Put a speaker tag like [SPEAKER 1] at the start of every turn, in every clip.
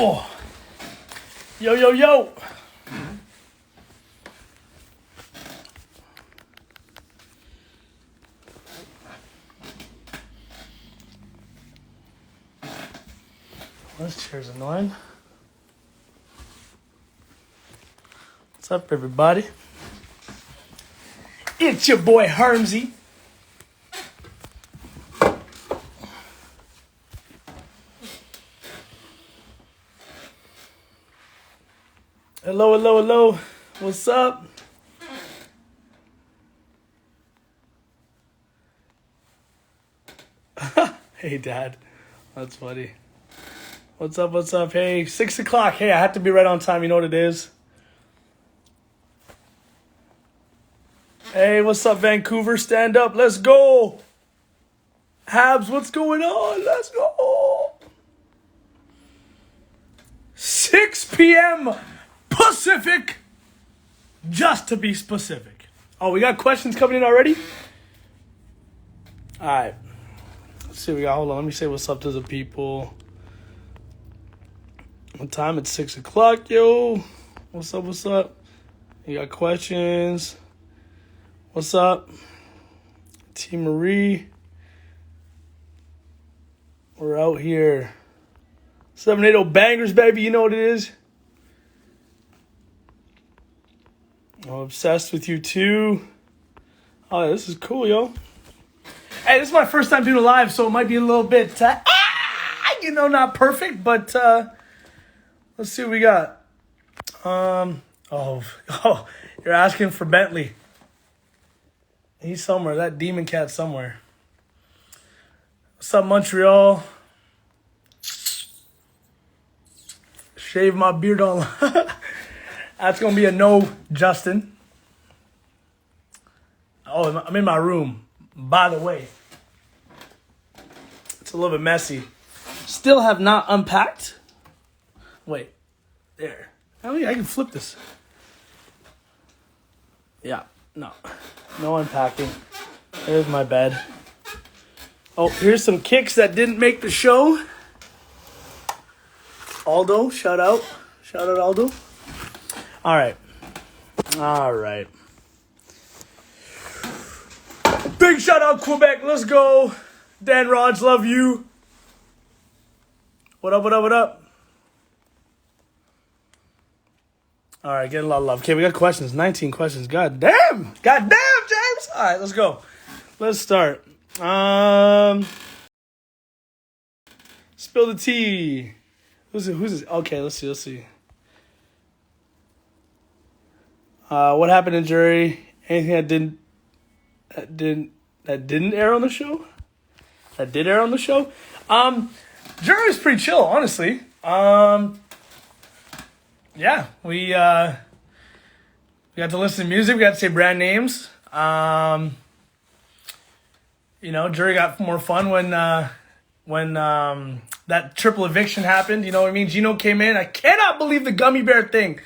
[SPEAKER 1] Oh, yo, yo, yo. This chair's annoying. What's up, everybody? It's your boy Hermsy. Hello, hello, hello. What's up? Hey, Dad. That's funny. What's up, what's up? Hey, 6 o'clock. Hey, I have to be right on time. You know what it is? Hey, what's up, Vancouver? Stand up. Let's go. Habs, what's going on? Let's go. 6 p.m. Pacific. Just to be specific. Oh, we got questions coming in already? All right. Let's see what we got. Hold on. Let me say what's up to the people. What time? It's 6 o'clock, yo. What's up, what's up? You got questions? What's up? T. Marie. We're out here. 780 bangers, baby. You know what it is. I'm obsessed with you, too. Oh, this is cool, yo. Hey, this is my first time doing a live, so it might be a little bit, not perfect, but let's see what we got. You're asking for Bentley. He's somewhere. That demon cat's somewhere. What's up, Montreal? Shave my beard on. That's going to be a no, Justin. Oh, I'm in my room, by the way. It's a little bit messy. Still have not unpacked. Wait, there. I can flip this. Yeah, no unpacking. There's my bed. Oh, here's some kicks that didn't make the show. Aldo, shout out. Shout out, Aldo. All right. Big shout out, Quebec. Let's go. Dan Rods, love you. What up, what up, what up? All right, getting a lot of love. Okay, we got questions. 19 questions. God damn, James. All right, let's go. Let's start. Spill the tea. Who's this? Okay, let's see. What happened in jury? Anything that didn't air on the show? That did air on the show? Jury was pretty chill, honestly. Yeah, we got to listen to music. We got to say brand names. Jury got more fun when that triple eviction happened. You know what I mean? Gino came in. I cannot believe the gummy bear thing.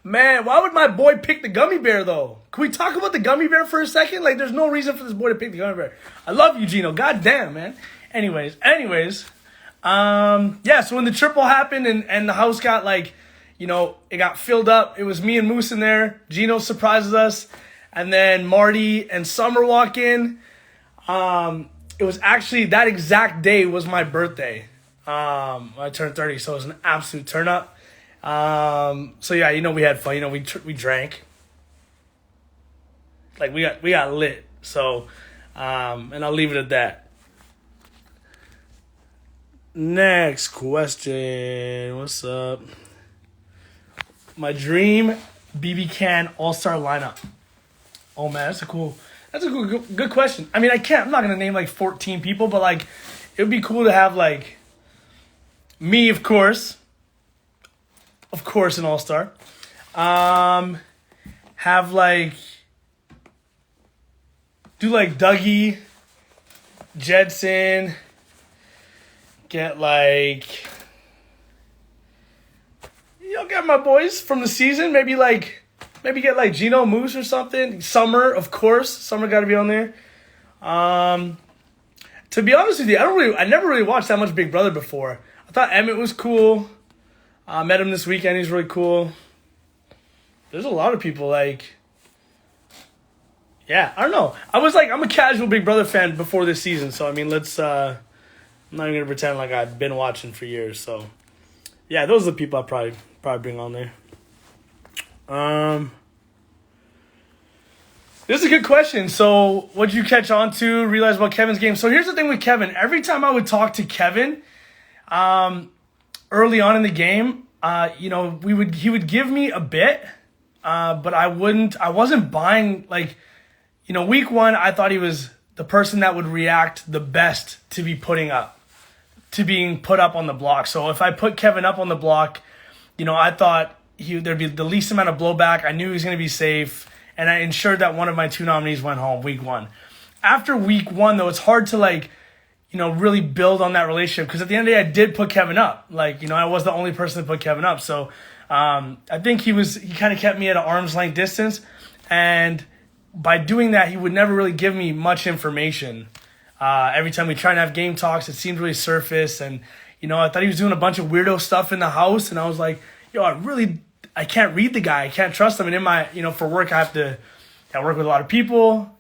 [SPEAKER 1] Man, why would my boy pick the gummy bear, though? Can we talk about the gummy bear for a second? Like, there's no reason for this boy to pick the gummy bear. I love you, Gino. God damn, man. Anyways. So when the triple happened and the house got, it got filled up, it was me and Moose in there. Gino surprises us. And then Marty and Summer walk in. It was actually, that exact day was my birthday. I turned 30, so it was an absolute turn up. So yeah, we had fun. We drank. Like we got lit. So, and I'll leave it at that. Next question. What's up? My dream BBCAN All-Star lineup. Oh man, that's a good question. I mean, I'm not gonna name 14 people, but it would be cool to have me, of course, an all-star. Have do Dougie, Jedson, get get my boys from the season. Maybe get Gino, Moose or something. Summer, of course. Summer got to be on there. To be honest with you, I never really watched that much Big Brother before. I thought Emmett was cool. I met him this weekend. He's really cool. There's a lot of people like, yeah, I don't know. I'm a casual Big Brother fan before this season. So, I mean, I'm not even going to pretend like I've been watching for years. So, yeah, those are the people I'd probably bring on there. This is a good question. So, what did you catch on to, realize about Kevin's game? So, here's the thing with Kevin. Every time I would talk to Kevin, early on in the game, he would give me a bit, but I wasn't buying, like, week one, I thought he was the person that would react the best to being put up on the block. So if I put Kevin up on the block, I thought there'd be the least amount of blowback. I knew he was going to be safe, and I ensured that one of my 2 nominees went home week one. After week one, though, it's hard to, really build on that relationship, because at the end of the day, I did put Kevin up. I was the only person that put Kevin up. So I think he kind of kept me at an arm's length distance, and by doing that, he would never really give me much information. Every time we try and have game talks, it seemed really surface. And, I thought he was doing a bunch of weirdo stuff in the house. And I was like, I can't read the guy. I can't trust him. And in my, for work, I work with a lot of people,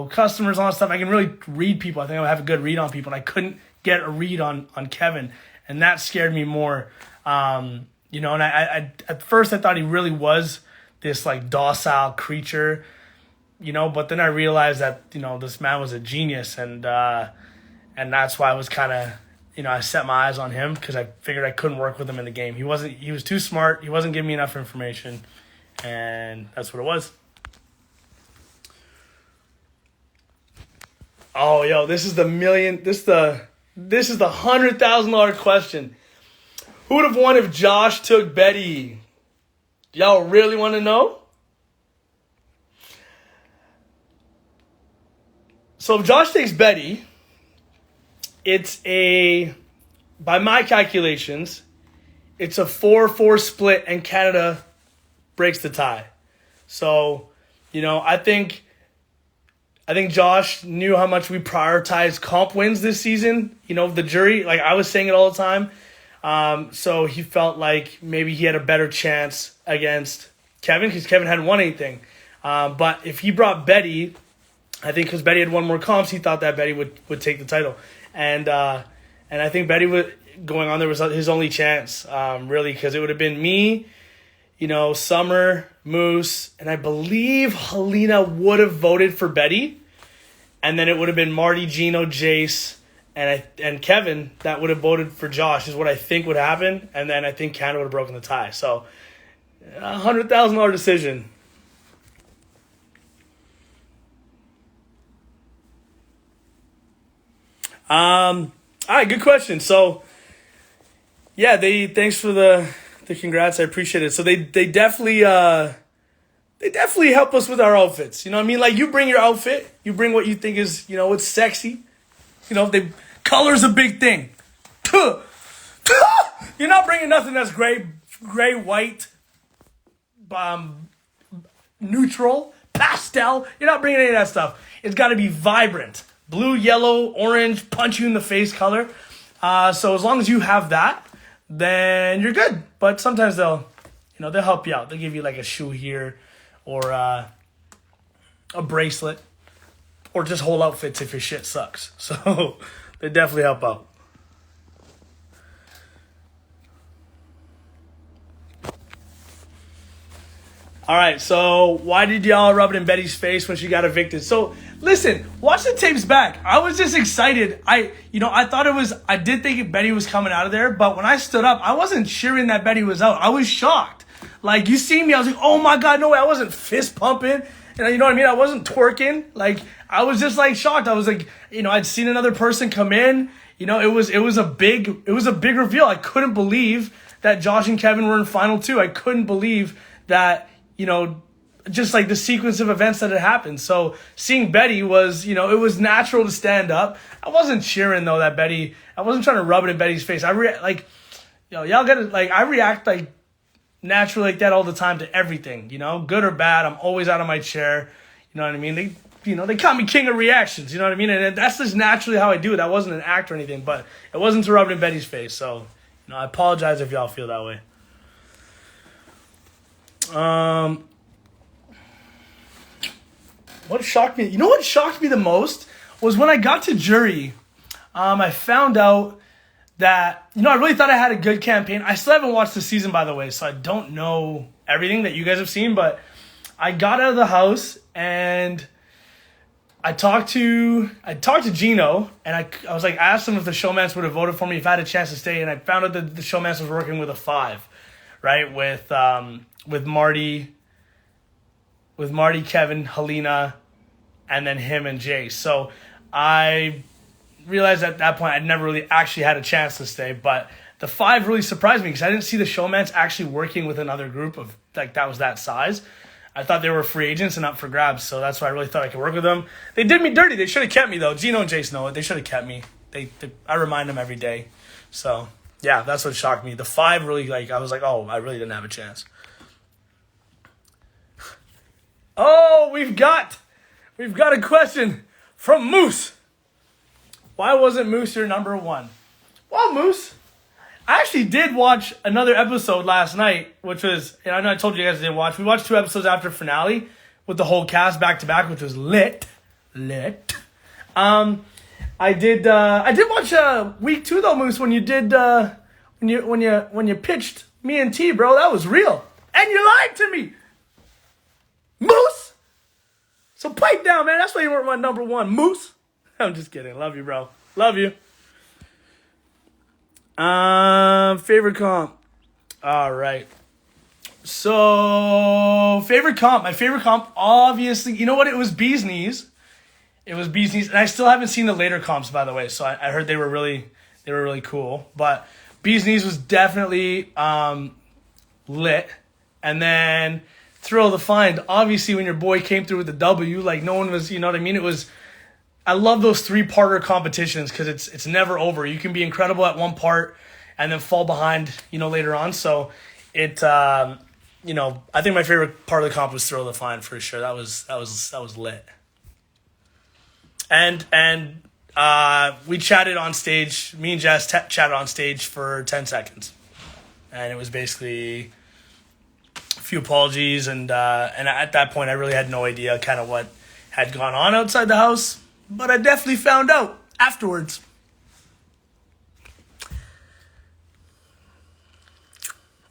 [SPEAKER 1] customers, all that stuff. I can really read people. I think I have a good read on people. And I couldn't get a read on Kevin. And that scared me more. And I at first I thought he really was this docile creature. But then I realized that, this man was a genius, and that's why I was kind of, I set my eyes on him, because I figured I couldn't work with him in the game. He was too smart. He wasn't giving me enough information, and that's what it was. Oh, yo, this is the $100,000 question. Who would have won if Josh took Betty? Y'all really want to know? So if Josh takes Betty, by my calculations, it's a 4-4 split, and Canada breaks the tie. So, I think Josh knew how much we prioritize comp wins this season. The jury, I was saying it all the time. So he felt like maybe he had a better chance against Kevin, because Kevin hadn't won anything. But if he brought Betty, I think because Betty had won more comps, he thought that Betty would take the title. And I think Betty going on there was his only chance, really, because it would have been me, Summer, Moose, and I believe Helena would have voted for Betty. And then it would have been Marty, Gino, Jace, and Kevin that would have voted for Josh, is what I think would happen. And then I think Canada would have broken the tie. So, $100,000 decision. All right, good question. So, yeah, thanks for the congrats. I appreciate it. So they definitely help us with our outfits. You know what I mean? Like, you bring your outfit, you bring what you think is, it's sexy. Color's a big thing. You're not bringing nothing that's gray, white, neutral, pastel. You're not bringing any of that stuff. It's got to be vibrant. Blue, yellow, orange, punch you in the face color. So as long as you have that, then you're good. But sometimes they'll help you out. They'll give you like a shoe here, or a bracelet, or just whole outfits if your shit sucks. So they definitely help out. All right, so why did y'all rub it in Betty's face when she got evicted? So listen, watch the tapes back. I was just excited. I did think Betty was coming out of there, but when I stood up, I wasn't cheering that Betty was out. I was shocked. Like, you see me, I was like, oh my God, no way. I wasn't fist pumping. And you know what I mean? I wasn't twerking. Like, I was just like shocked. I was like, I'd seen another person come in. It was a big reveal. I couldn't believe that Josh and Kevin were in final two. I couldn't believe that, just like the sequence of events that had happened. So seeing Betty was, it was natural to stand up. I wasn't cheering though that Betty, I wasn't trying to rub it in Betty's face. I react like naturally like that all the time to everything, good or bad. I'm always out of my chair. You know what I mean? They call me king of reactions. You know what I mean? And that's just naturally how I do it. I wasn't an act or anything, but it wasn't to rub it in Betty's face. So, I apologize if y'all feel that way. What shocked me? You know what shocked me the most was when I got to jury. I found out that, I really thought I had a good campaign. I still haven't watched the season, by the way, so I don't know everything that you guys have seen, but I got out of the house and I talked to Gino, and I was like, asked him if the showmans would have voted for me if I had a chance to stay, and I found out that the showmans was working with a 5, right? With Marty, Kevin, Helena, and then him and Jay. So I realized at that point I'd never really actually had a chance to stay, but the 5 really surprised me because I didn't see the showmans actually working with another group of that was that size. I thought they were free agents and up for grabs, so that's why I really thought I could work with them. They did me dirty. They should have kept me, though. Gino and Jace know it. They should have kept me. I remind them every day. So, yeah, that's what shocked me. The 5 really, I was like, oh, I really didn't have a chance. Oh, we've got a question from Moose. Why wasn't Moose your number 1? Well, Moose, I actually did watch another episode last night, which was, I know I told you guys I didn't watch. We watched 2 episodes after finale with the whole cast back to back, which was lit. I did watch week 2 though, Moose, when you did when you pitched me and T, bro. That was real, and you lied to me, Moose. So pipe down, man. That's why you weren't my number 1, Moose. I'm just kidding. Love you, bro. Love you. Favorite comp. All right. So, favorite comp. My favorite comp, obviously, you know what? It was Bee's Knees. And I still haven't seen the later comps, by the way. So I heard they were really cool. But Bee's Knees was definitely lit. And then Thrill of the Find. Obviously, when your boy came through with the W, no one was, you know what I mean? I love those 3-parter competitions because it's never over. You can be incredible at one part and then fall behind, later on. So I think my favorite part of the comp was Thrill of the Find for sure. That was lit. And we chatted on stage. Me and Jess chatted on stage for 10 seconds, and it was basically a few apologies. And at that point, I really had no idea kind of what had gone on outside the house. But I definitely found out afterwards.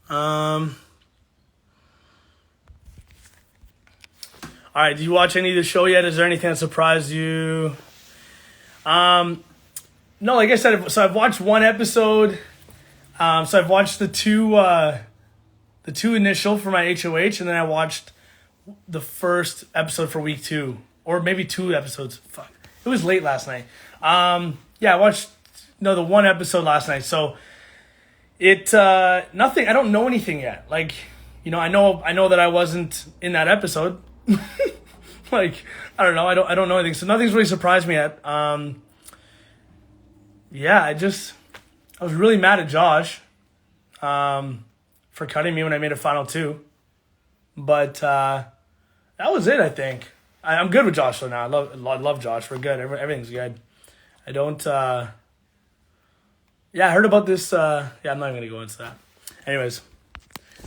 [SPEAKER 1] All right, did you watch any of the show yet? Is there anything that surprised you? No, like I said, so I've watched 1 episode. So I've watched the two initial for my HOH, and then I watched the first episode for week 2. Or maybe 2 episodes. Fuck. It was late last night. I watched the 1 episode last night. So nothing. I don't know anything yet. I know that I wasn't in that episode. I don't know. I don't know anything. So nothing's really surprised me yet. I was really mad at Josh for cutting me when I made a final 2. But that was it, I think. I'm good with Josh though now. I love Josh. We're good. Everything's good. I don't. I heard about this. I'm not even gonna go into that. Anyways,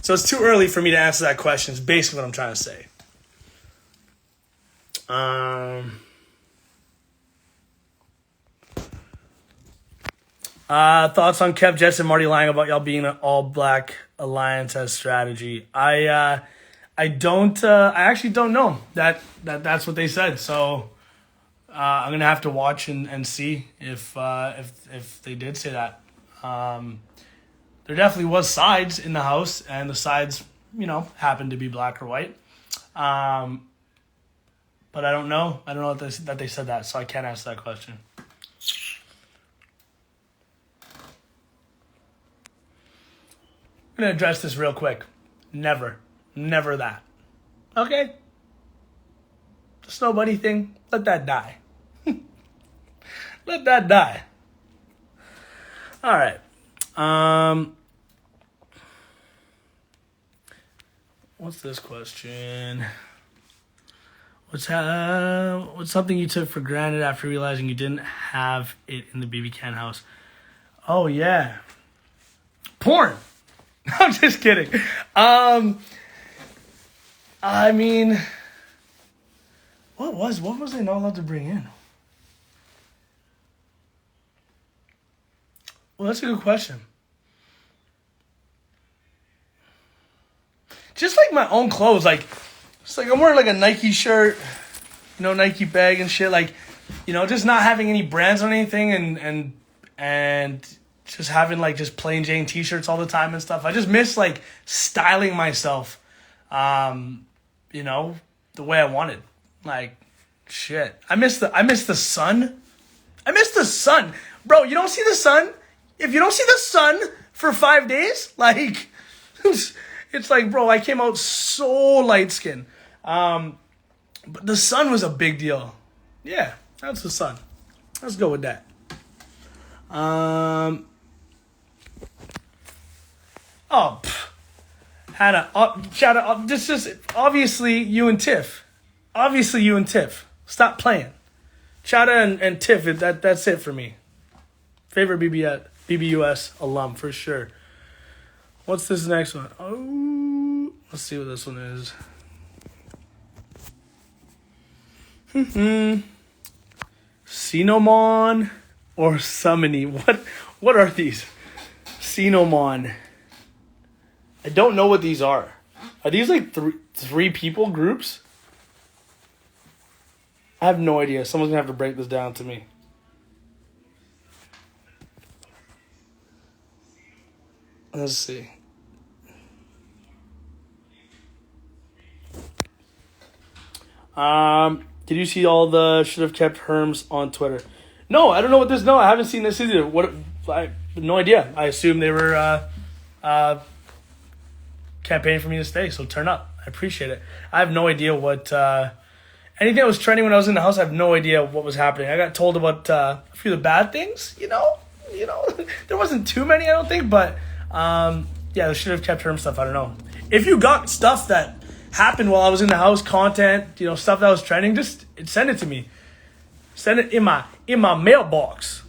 [SPEAKER 1] so it's too early for me to answer that question. Is basically what I'm trying to say. Thoughts on Kev, Jess, and Marty lying about y'all being an all-black alliance as strategy? I actually don't know that's what they said. So I'm gonna have to watch and see if they did say that. There definitely was sides in the house, and the sides happened to be black or white. But I don't know. I don't know that they said that, so I can't answer that question. I'm gonna address this real quick. Never that. Okay? The snow bunny thing, let that die. Let that die. All right. What's this question? What's something you took for granted after realizing you didn't have it in the BBCAN house? Oh, yeah. Porn. I'm just kidding. I mean, what was I not allowed to bring in? Well, that's a good question. Just like my own clothes, like it's like I'm wearing like a Nike shirt, Nike bag and shit, like, just not having any brands on anything and just having like just plain Jane t-shirts all the time and stuff. I just miss like styling myself, the way I wanted. Like, shit. I miss the sun. I miss the sun. Bro, you don't see the sun? If you don't see the sun for 5 days, like, it's like, bro, I came out so light-skinned. But the sun was a big deal. Yeah, that's the sun. Let's go with that. Hannah, shout out. This is obviously you and Tiff. Stop playing. Chada and Tiff, that's it for me. Favorite BBUS alum for sure. What's this next one? Oh, let's see what this one is. Cinnamon or Summony? What are these? Cinnamon. I don't know what these are. Are these like three people groups? I have no idea. Someone's gonna have to break this down to me. Let's see. Did you see all the should have kept Herms on Twitter? No, I don't know what this. No, I haven't seen this either. I have no idea. I assume they were campaigning for me to stay. So turn up. I appreciate it. I have no idea what anything that was trending when I was in the house. I have no idea what was happening. I got told about a few of the bad things. There wasn't too many, I don't think, but yeah, they should have kept Herm stuff. I don't know. If you got stuff that happened while I was in the house, content, stuff that was trending, just send it to me. Send it in my mailbox.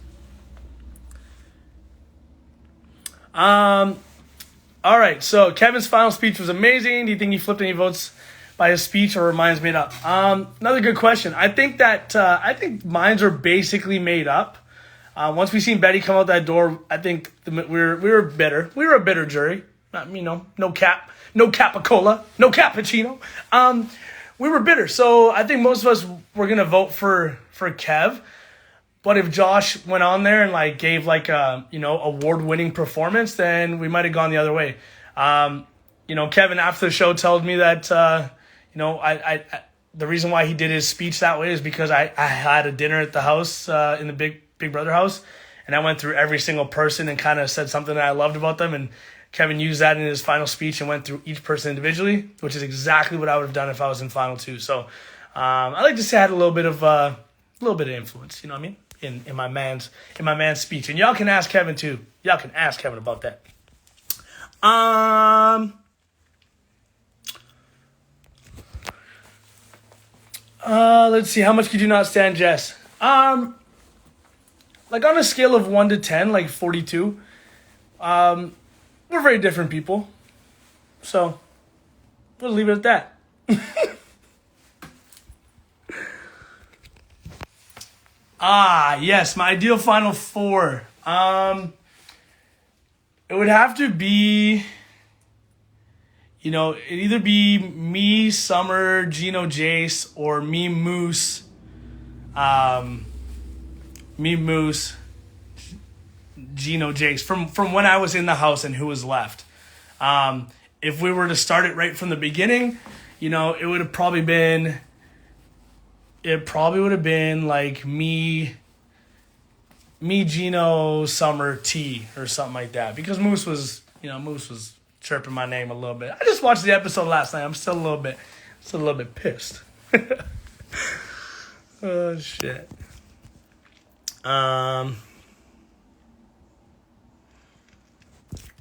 [SPEAKER 1] All right, so Kevin's final speech was amazing. Do you think he flipped any votes by his speech or were mines made up? Another good question. I think mines are basically made up. Once we seen Betty come out that door, I think we were bitter. We were a bitter jury. No capicola, no cappuccino. We were bitter. So I think most of us were gonna vote for Kev. But if Josh went on there and gave award-winning performance, then we might have gone the other way. Kevin after the show told me that I the reason why he did his speech that way is because I had a dinner at the house in the Big Brother house, and I went through every single person and kind of said something that I loved about them, and Kevin used that in his final speech and went through each person individually, which is exactly what I would have done if I was in final two. So I like to say I had a little bit of influence, you know what I mean, in my man's speech. And y'all can ask Kevin too. Y'all can ask Kevin about that. Let's see. How much could you not stand Jess? On a scale of 1 to 10, 42. We're very different people. So, we'll leave it at that. Yes, my ideal final four. It would have to be, it'd either be me, Summer, Gino, Jace, or me, Moose, Gino, Jace, from when I was in the house and who was left. If we were to start it right from the beginning, it would have probably been, me, Gino, Summer, T, or something like that. Because Moose was chirping my name a little bit. I just watched the episode last night. I'm still a little bit pissed. Oh shit.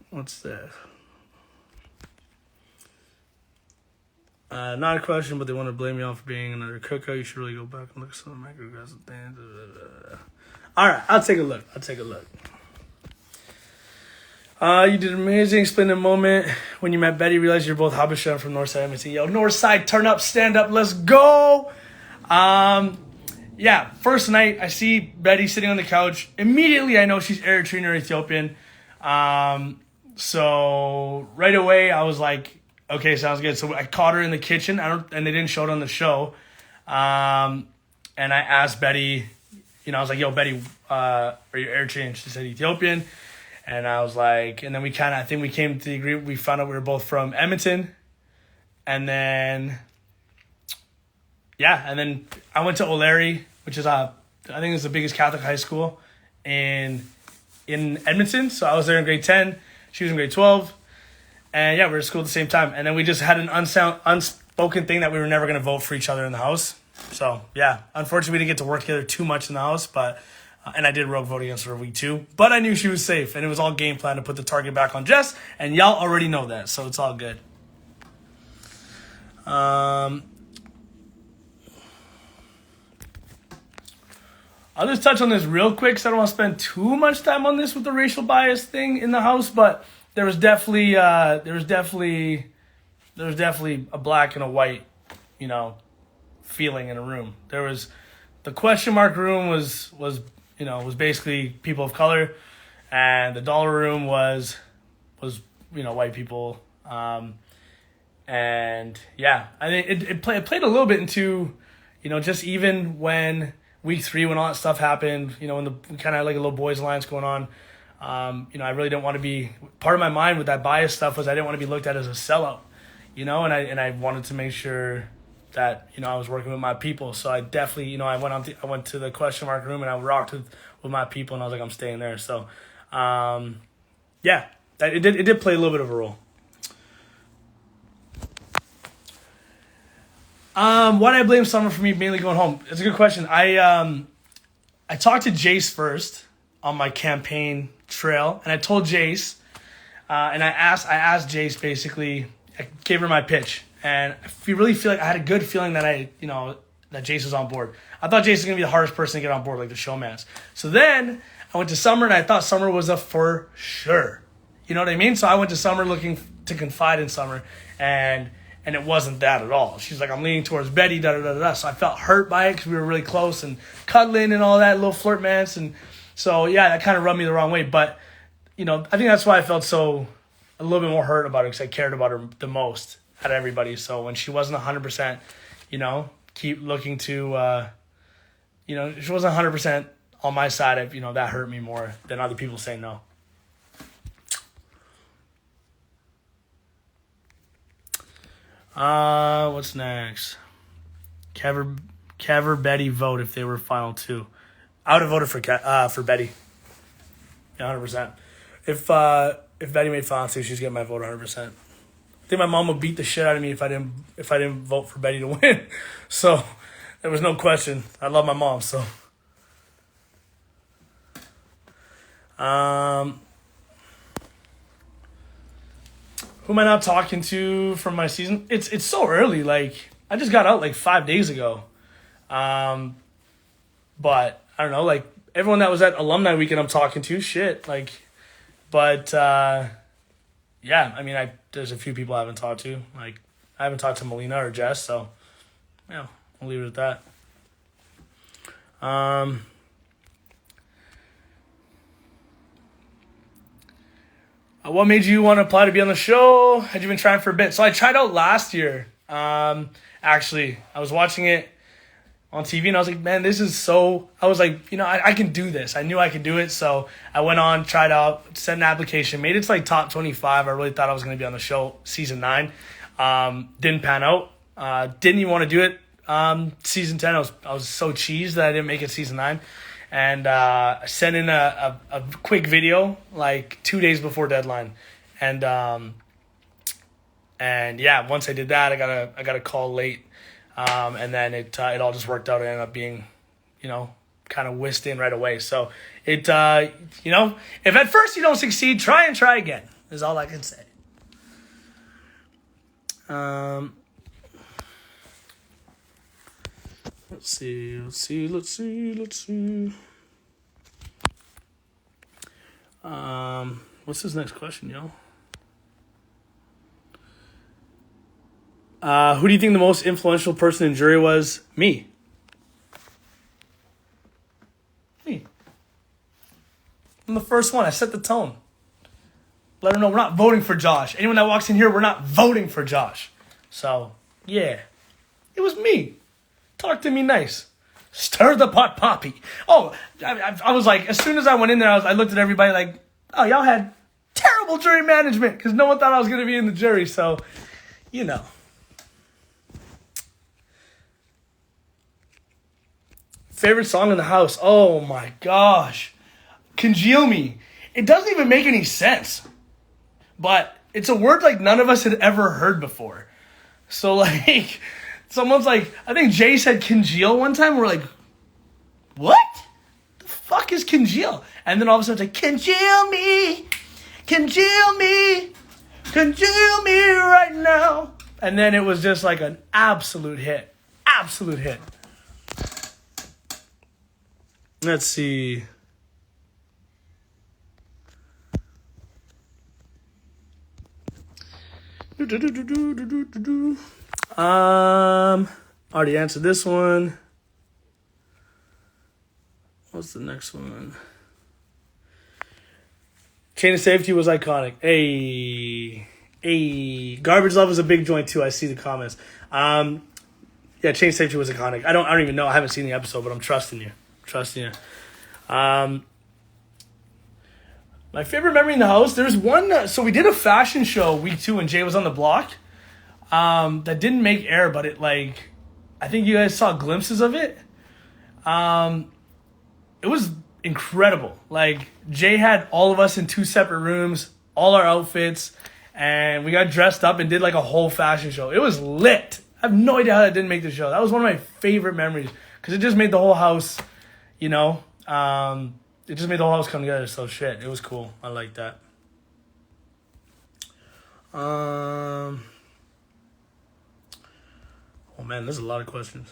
[SPEAKER 1] What's that? Not a question, but they want to blame me off for being another cookout. You should really go back and look at some of my aggressive things. All right, I'll take a look. You did amazing. Explain the moment when you met Betty. Realized you're both Habesha. I'm from Northside Edmonton. Yo, Northside, turn up, stand up, let's go. Yeah, first night I see Betty sitting on the couch. Immediately I know she's Eritrean or Ethiopian. So right away I was like, okay, sounds good. So I caught her in the kitchen. And they didn't show it on the show. And I asked Betty, I was like, yo, Betty, are you Eritrean? She said Ethiopian. And I was like, and then I think we came to the agreement. We found out we were both from Edmonton. And then, and then I went to O'Leary, which is, I think it's the biggest Catholic high school in Edmonton. So I was there in grade 10. She was in grade 12. And we were at school at the same time. And then we just had an unspoken thing that we were never going to vote for each other in the house. So, unfortunately, we didn't get to work together too much in the house, but... and I did rogue vote against her week 2. But I knew she was safe. And it was all game plan to put the target back on Jess. And y'all already know that. So it's all good. I'll just touch on this real quick because I don't want to spend too much time on this with the racial bias thing in the house. But there was definitely a black and a white, feeling in a room. There was the question mark room was basically people of color, and the dollar room was white people. I think it played a little bit into, just even when week 3, when all that stuff happened, when the kind of like a little boys alliance going on, I really didn't want to be, part of my mind with that bias stuff was I didn't want to be looked at as a sellout, and I wanted to make sure that I was working with my people. So I definitely I went to the question mark room and I rocked with my people, and I was like, I'm staying there. So it did play a little bit of a role. Why did I blame Summer for me mainly going home? It's a good question. I talked to Jace first on my campaign trail, and I told Jace, and I asked Jace, basically, I gave her my pitch. And I really feel like I had a good feeling that that Jace was on board. I thought Jace was going to be the hardest person to get on board, like the showmans. So then I went to Summer, and I thought Summer was a for sure. You know what I mean? So I went to Summer looking to confide in Summer, and it wasn't that at all. She's like, I'm leaning towards Betty, da-da-da-da. So I felt hurt by it because we were really close and cuddling and all that, little flirtmance. And so, that kind of rubbed me the wrong way. But, I think that's why I felt a little bit more hurt about it, because I cared about her the most out of everybody. So when she wasn't 100%, keep looking to, she wasn't 100% on my side, that hurt me more than other people saying no. What's next? Kev or Betty vote if they were final 2. I would have voted for Betty. 100%. If Betty made final 2, she's getting my vote 100%. I think my mom would beat the shit out of me if I didn't vote for Betty to win. So there was no question. I love my mom. So who am I not talking to from my season? It's so early. Like, I just got out like 5 days ago. But I don't know. Like, everyone that was at alumni weekend, I'm talking to. Shit. Like, but there's a few people I haven't talked to. Like, I haven't talked to Melina or Jess, so I'll leave it at that. What made you want to apply to be on the show? Had you been trying for a bit? So I tried out last year. Actually, I was watching it on TV, and I was like, man, this is so... I was like, I can do this. I knew I could do it, so I went on, tried out, sent an application, made it to like top 25. I really thought I was going to be on the show season 9. Didn't pan out. Didn't even want to do it season 10. I was so cheesed that I didn't make it season 9. And I sent in a quick video like 2 days before deadline. And once I did that, I got a call late. And then it all just worked out. It ended up being, kind of whisked in right away. So if at first you don't succeed, try again, is all I can say. Let's see. What's this next question, yo? Who do you think the most influential person in jury was? Me. Me. I'm the first one. I set the tone. Let her know we're not voting for Josh. Anyone that walks in here, we're not voting for Josh. So, yeah. It was me. Talk to me nice. Stir the pot poppy. Oh, I was like, as soon as I went in there, I looked at everybody like, oh, y'all had terrible jury management because no one thought I was going to be in the jury. So, you know. Favorite song in the house? Oh, my gosh. Congeal Me. It doesn't even make any sense. But it's a word like none of us had ever heard before. So, like, someone's like, I think Jay said congeal one time. We're like, what? The fuck is congeal? And then all of a sudden it's like, congeal me, congeal me, congeal me right now. And then it was just like an absolute hit. Absolute hit. Let's see. Already answered this one. What's the next one? Chain of Safety was iconic. Hey. Garbage Love was a big joint too. I see the comments. Yeah, Chain of Safety was iconic. I don't even know. I haven't seen the episode, but I'm trusting you. My favorite memory in the house, there's one, so we did a fashion show week 2 when Jay was on the block, that didn't make air, but it like, I think you guys saw glimpses of it. It was incredible. Like, Jay had all of us in 2 separate rooms, all our outfits, and we got dressed up and did like a whole fashion show. It was lit. I have no idea how that didn't make the show. That was one of my favorite memories because it just made the whole house, you know, it just made the whole house come together. So shit, it was cool. I like that. Oh man, there's a lot of questions.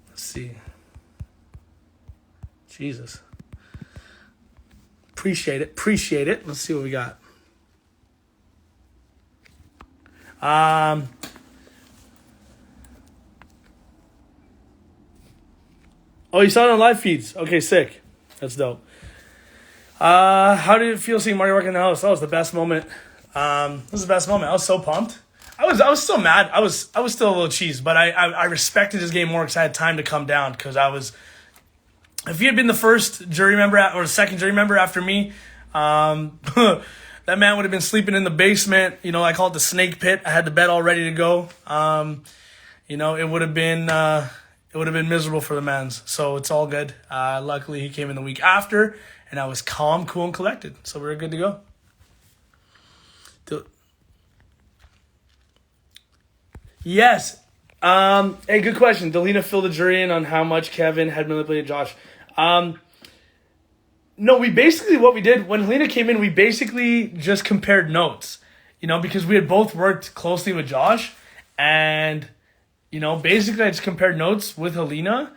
[SPEAKER 1] Let's see. Jesus. Appreciate it. Let's see what we got. Oh, you saw it on live feeds. Okay, sick. That's dope. How did it feel seeing Marty work in the house? That was the best moment. It was the best moment. I was so pumped. I was still mad. I was still a little cheesed, but I respected his game more because I had time to come down because I was. If he had been the first jury member or the second jury member after me, that man would have been sleeping in the basement. You know, I call it the snake pit. I had the bed all ready to go. You know, it would have been miserable for the mans. So it's all good. Luckily, he came in the week after, and I was calm, cool, and collected. So we were good to go. Yes. Hey, good question. Delina filled the jury in on how much Kevin had manipulated Josh. No, what we did, when Helena came in, we basically just compared notes, you know, because we had both worked closely with Josh, and, you know, basically I just compared notes with Helena,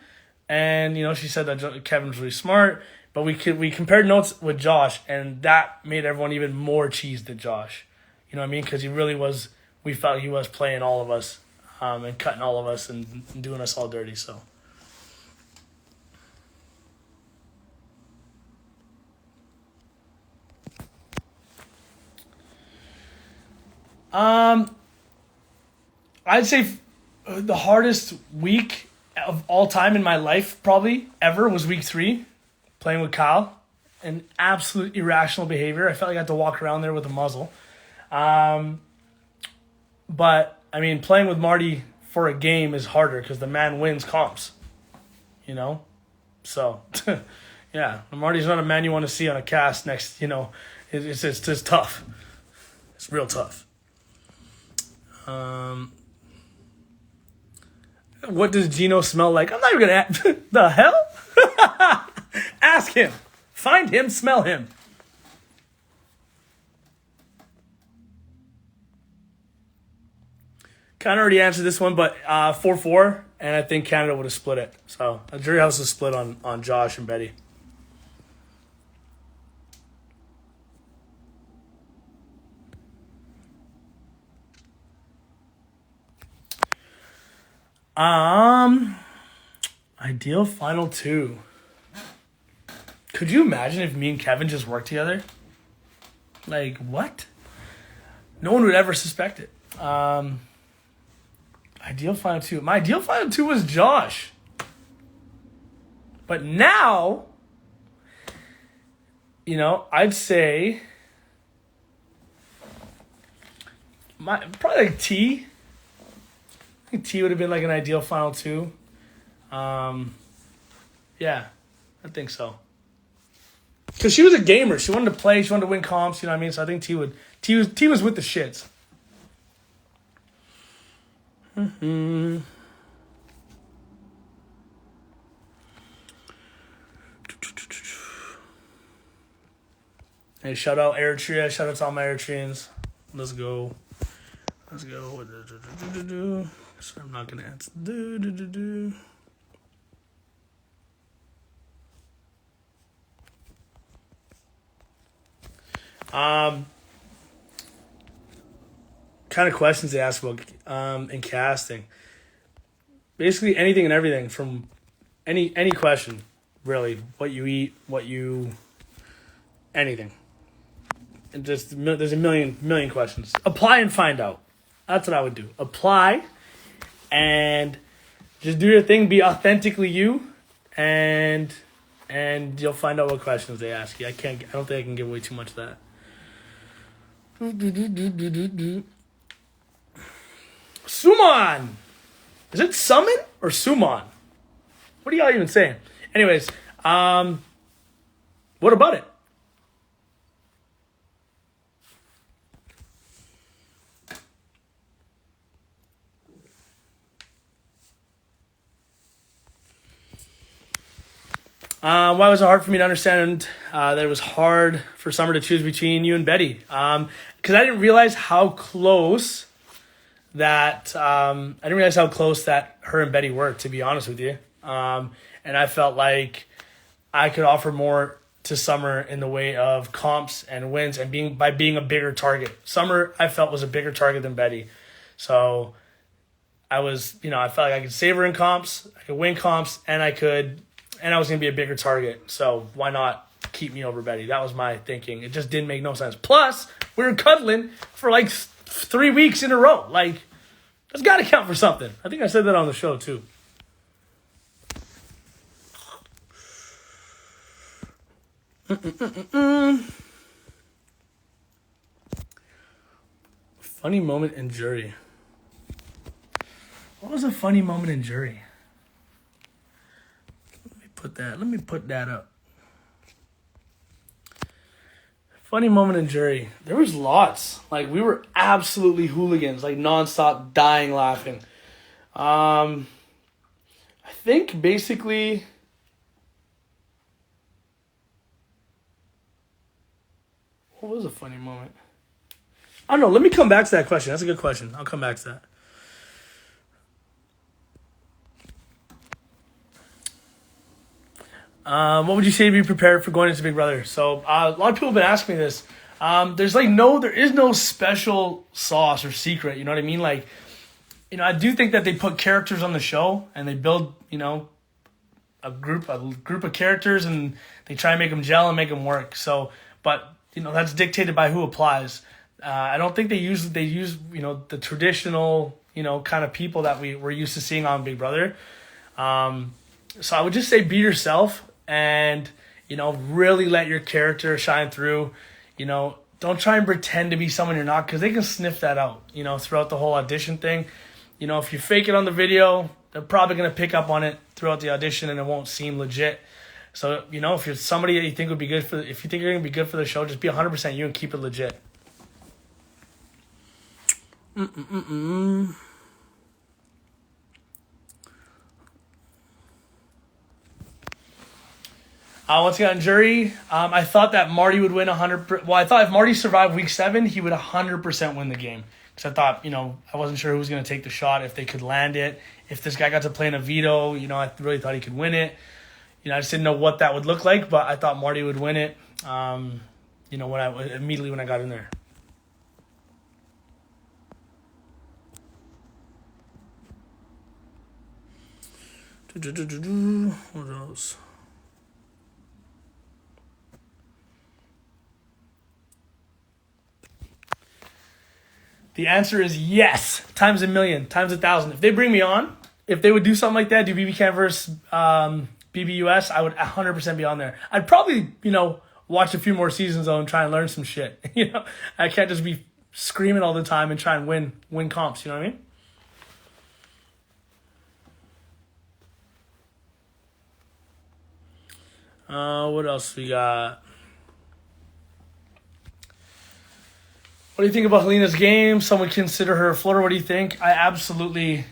[SPEAKER 1] and, you know, she said that Kevin's really smart, but we compared notes with Josh, and that made everyone even more cheesed at Josh, you know what I mean, because he really was, we felt he was playing all of us, and cutting all of us and doing us all dirty, so. I'd say the hardest week of all time in my life, probably ever, was week 3, playing with Kyle. An absolute irrational behavior. I felt like I had to walk around there with a muzzle. But I mean, playing with Marty for a game is harder because the man wins comps, you know? So, yeah, Marty's not a man you want to see on a cast next, you know, it's just tough. It's real tough. What does Gino smell like? I'm not even going to the hell? Ask him. Find him, smell him. Kind of already answered this one, but 4-4, and I think Canada would have split it. So, the jury house is split on Josh and Betty. Ideal final two. Could you imagine if me and Kevin just worked together? Like, what? No one would ever suspect it. Ideal final two. My ideal final two was Josh. But now, I'd say probably like T. I think T would have been like an ideal final two. Yeah, I think so. Because she was a gamer. She wanted to play. She wanted to win comps. You know what I mean? So I think T was with the shits. Hey, shout out Eritrea. Shout out to all my Eritreans. Let's go. So I'm not going to answer. Kind of questions they ask about in casting. Basically anything and everything from any question, really. What you eat, anything. And just there's a million questions. Apply and find out. That's what I would do. Apply and just do your thing. Be authentically you, and you'll find out what questions they ask you. I don't think I can give away too much of that. Suman! Is it summon or Suman? What are y'all even saying? Anyways, what about it? Why was it hard for me to understand that it was hard for Summer to choose between you and Betty? Because I didn't realize how close that her and Betty were, to be honest with you. And I felt like I could offer more to Summer in the way of comps and wins and being a bigger target. Summer, I felt, was a bigger target than Betty. So I felt like I could save her in comps, I could win comps, and I was going to be a bigger target. So why not keep me over Betty? That was my thinking. It just didn't make no sense. Plus, we were cuddling for like 3 weeks in a row. Like, that's got to count for something. I think I said that on the show too. Funny moment in jury. What was a funny moment in jury? Let me put that up. Funny moment in jury. There was lots. Like, we were absolutely hooligans, like nonstop dying laughing. I think basically what was a funny moment? I don't know. Let me come back to that question. That's a good question. I'll come back to that. What would you say to be prepared for going into Big Brother? So a lot of people have been asking me this. There is no special sauce or secret. You know what I mean? Like, I do think that they put characters on the show and they build, a group of characters and they try and make them gel and make them work. So, but that's dictated by who applies. I don't think they use the traditional kind of people that we're used to seeing on Big Brother. So I would just say be yourself and, really let your character shine through. Don't try and pretend to be someone you're not because they can sniff that out, throughout the whole audition thing. If you fake it on the video, they're probably going to pick up on it throughout the audition and it won't seem legit. So, if you're somebody that you think would be good if you think you're going to be good for the show, just be 100% you and keep it legit. Once again, on jury, I thought that Marty would win 100%. Well, I thought if Marty survived week 7, he would 100% win the game. Because I thought, I wasn't sure who was going to take the shot, if they could land it. If this guy got to play in a veto, I really thought he could win it. I just didn't know what that would look like, but I thought Marty would win it, immediately when I got in there. What else? The answer is yes, times a million, times 1,000. If they bring me on, if they would do something like that, do BBCAN versus BBUS, I would 100% be on there. I'd probably, watch a few more seasons though and try and learn some shit. I can't just be screaming all the time and try and win comps. You know what I mean? What else we got? What do you think about Helena's game? Someone consider her a floater. What do you think? I absolutely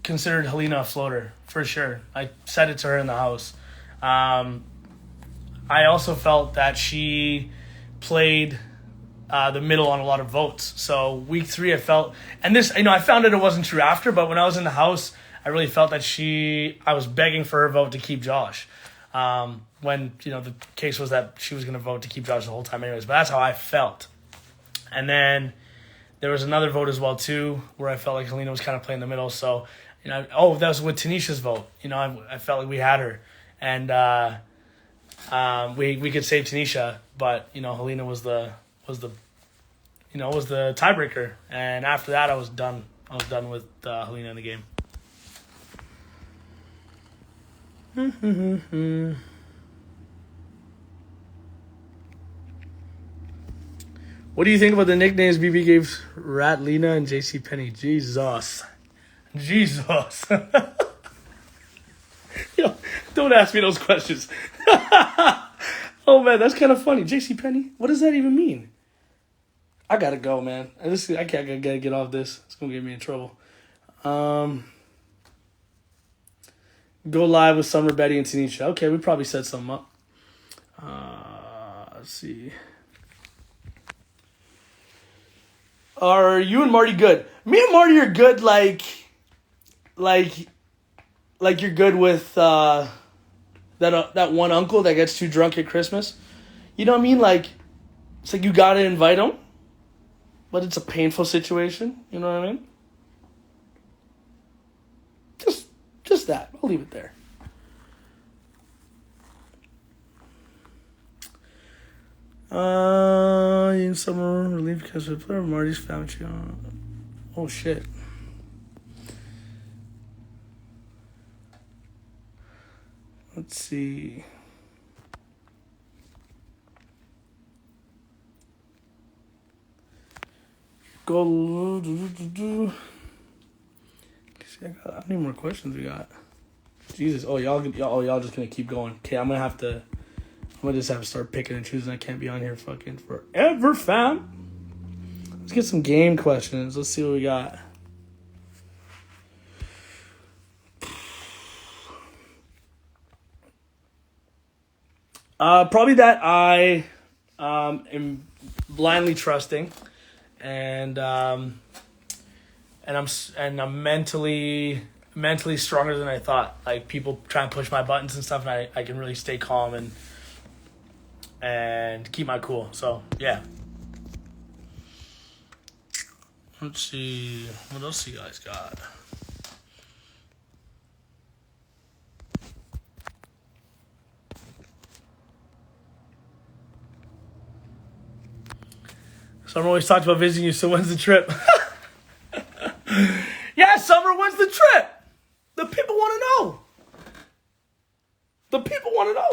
[SPEAKER 1] considered Helena a floater, for sure. I said it to her in the house. I also felt that she played the middle on a lot of votes. So week 3, I felt, and this, I found out it wasn't true after, but when I was in the house, I really felt that I was begging for her vote to keep Josh. When, the case was that she was going to vote to keep Josh the whole time anyways. But that's how I felt. And then there was another vote as well, too, where I felt like Helena was kind of playing the middle. So, that was with Tanisha's vote. I felt like we had her. And we could save Tynesha, but, Helena was the tiebreaker. And after that, I was done. I was done with Helena in the game. What do you think about the nicknames BB gave Rat Lena and JC Penny? Jesus. Yo, don't ask me those questions. Oh man, that's kind of funny. JC Penny? What does that even mean? I gotta go, man. I gotta get off this. It's gonna get me in trouble. Go live with Summer, Betty, and Tanisha. Okay, we probably set something up. Let's see. Are you and Marty good? Me and Marty are good, like you're good with that one uncle that gets too drunk at Christmas. You know what I mean? Like, it's like you gotta invite him, but it's a painful situation. You know what I mean? Just that. I'll leave it there. In summer relief because of player Marty's found you. Oh shit. Let's see. Go. See, how many more questions we got? Jesus. Oh, y'all just gonna keep going. Okay, I'm gonna just have to start picking and choosing. I can't be on here fucking forever, fam. Let's get some game questions. Let's see what we got. Probably that I am blindly trusting, and I'm mentally stronger than I thought. Like, people try and push my buttons and stuff, and I can really stay calm and keep my cool. So yeah. Let's see what else you guys got. Summer always talks about visiting you, so when's the trip? Yeah, Summer, when's the trip? The people want to know. The people want to know.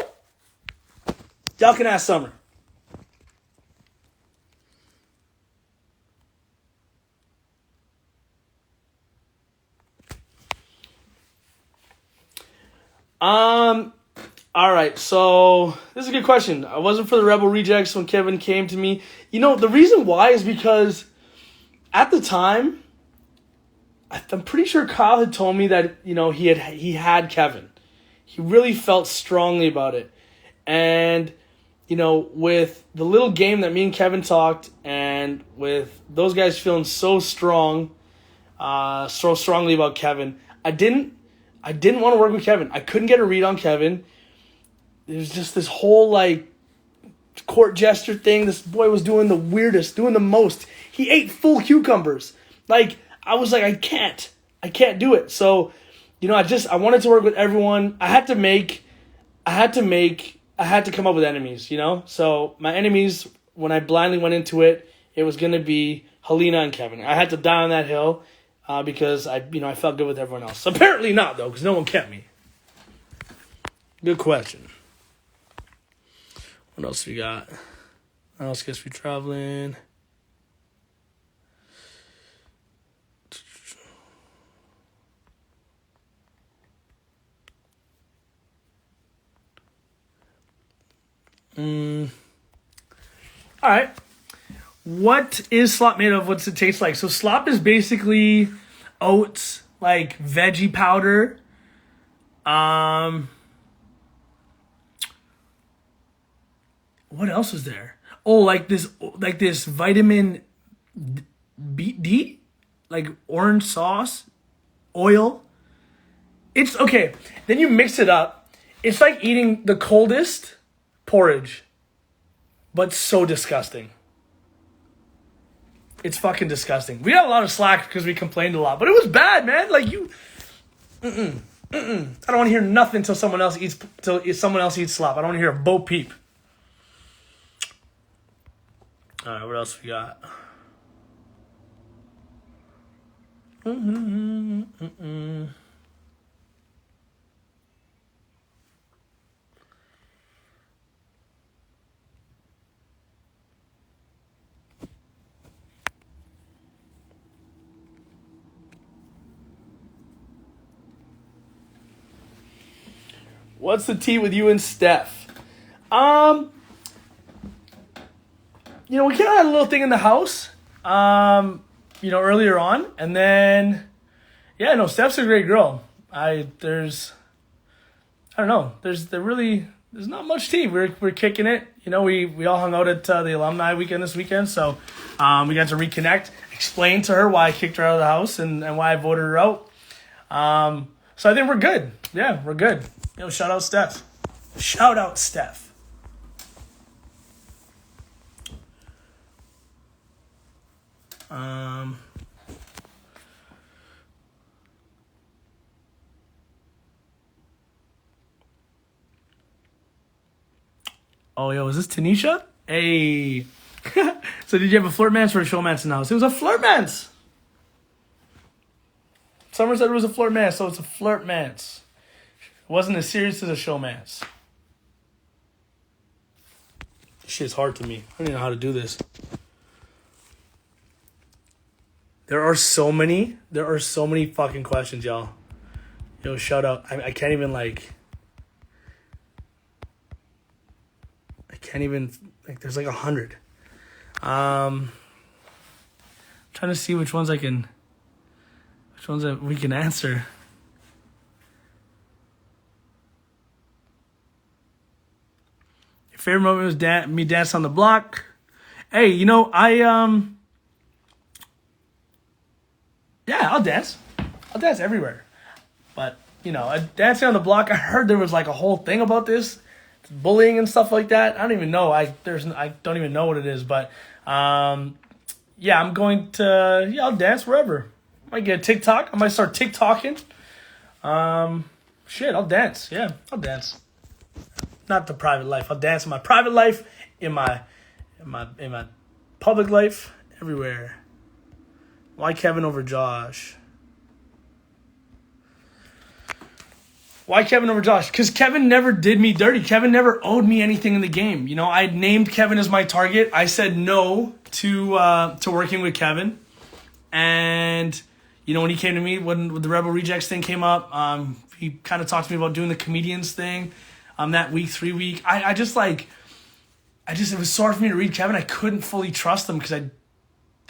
[SPEAKER 1] Y'all can ask Summer. All right, so this is a good question. I wasn't for the Rebel Rejects when Kevin came to me. The reason why is because at the time, I'm pretty sure Kyle had told me that, he had Kevin. He really felt strongly about it. And, with the little game that me and Kevin talked, and with those guys feeling so strongly about Kevin, I didn't want to work with Kevin. I couldn't get a read on Kevin. There was just this whole, court gesture thing. This boy was doing the weirdest, doing the most. He ate full cucumbers. I was like, I can't do it. So, I wanted to work with everyone. I had to come up with enemies, So my enemies, when I blindly went into it, it was going to be Helena and Kevin. I had to die on that hill because I felt good with everyone else. Apparently not, though, because no one kept me. Good question. What else we got? What else guess we traveling? All right. What is slop made of? What's it taste like? So slop is basically oats, like veggie powder. What else is there? Oh, like this vitamin D, like orange sauce, oil. It's okay. Then you mix it up. It's like eating the coldest porridge, but so disgusting. It's fucking disgusting. We got a lot of slack because we complained a lot, but it was bad, man. Like I don't want to hear nothing till someone else eats slop. I don't want to hear a bo peep. All right, what else we got? What's the tea with you and Steph? We kind of had a little thing in the house, earlier on. And then, Steph's a great girl. There's not much tea. We're kicking it. We all hung out at the alumni weekend this weekend. So we got to reconnect, explain to her why I kicked her out of the house and why I voted her out. So I think we're good. Yeah, we're good. Shout out Steph. Shout out Steph. Is this Tynesha? Hey. So did you have a flirtmance or a showmance in the house? It was a flirtmance. Summer said it was a flirtmance, so it's a flirtmance. It wasn't as serious as a showmance. Shit's hard to me. I don't even know how to do this. There are so many fucking questions, y'all. Shout out. I can't even there's 100. Trying to see which ones that we can answer. Your favorite moment was me dancing on the block. Hey, I'll dance. I'll dance everywhere. But, dancing on the block, I heard there was a whole thing about this. Bullying and stuff like that. I don't even know. I don't even know what it is. But, I'm going to, I'll dance wherever. I might get a TikTok. I might start TikToking. I'll dance. Yeah, I'll dance. Not the private life. I'll dance in my private life, in my public life, everywhere. Why Kevin over Josh? Why Kevin over Josh? Because Kevin never did me dirty. Kevin never owed me anything in the game. I named Kevin as my target. I said no to working with Kevin. And, when he came to me, when the Rebel Rejects thing came up, he kind of talked to me about doing the comedians thing that week, 3 week. It was so hard for me to read Kevin. I couldn't fully trust him because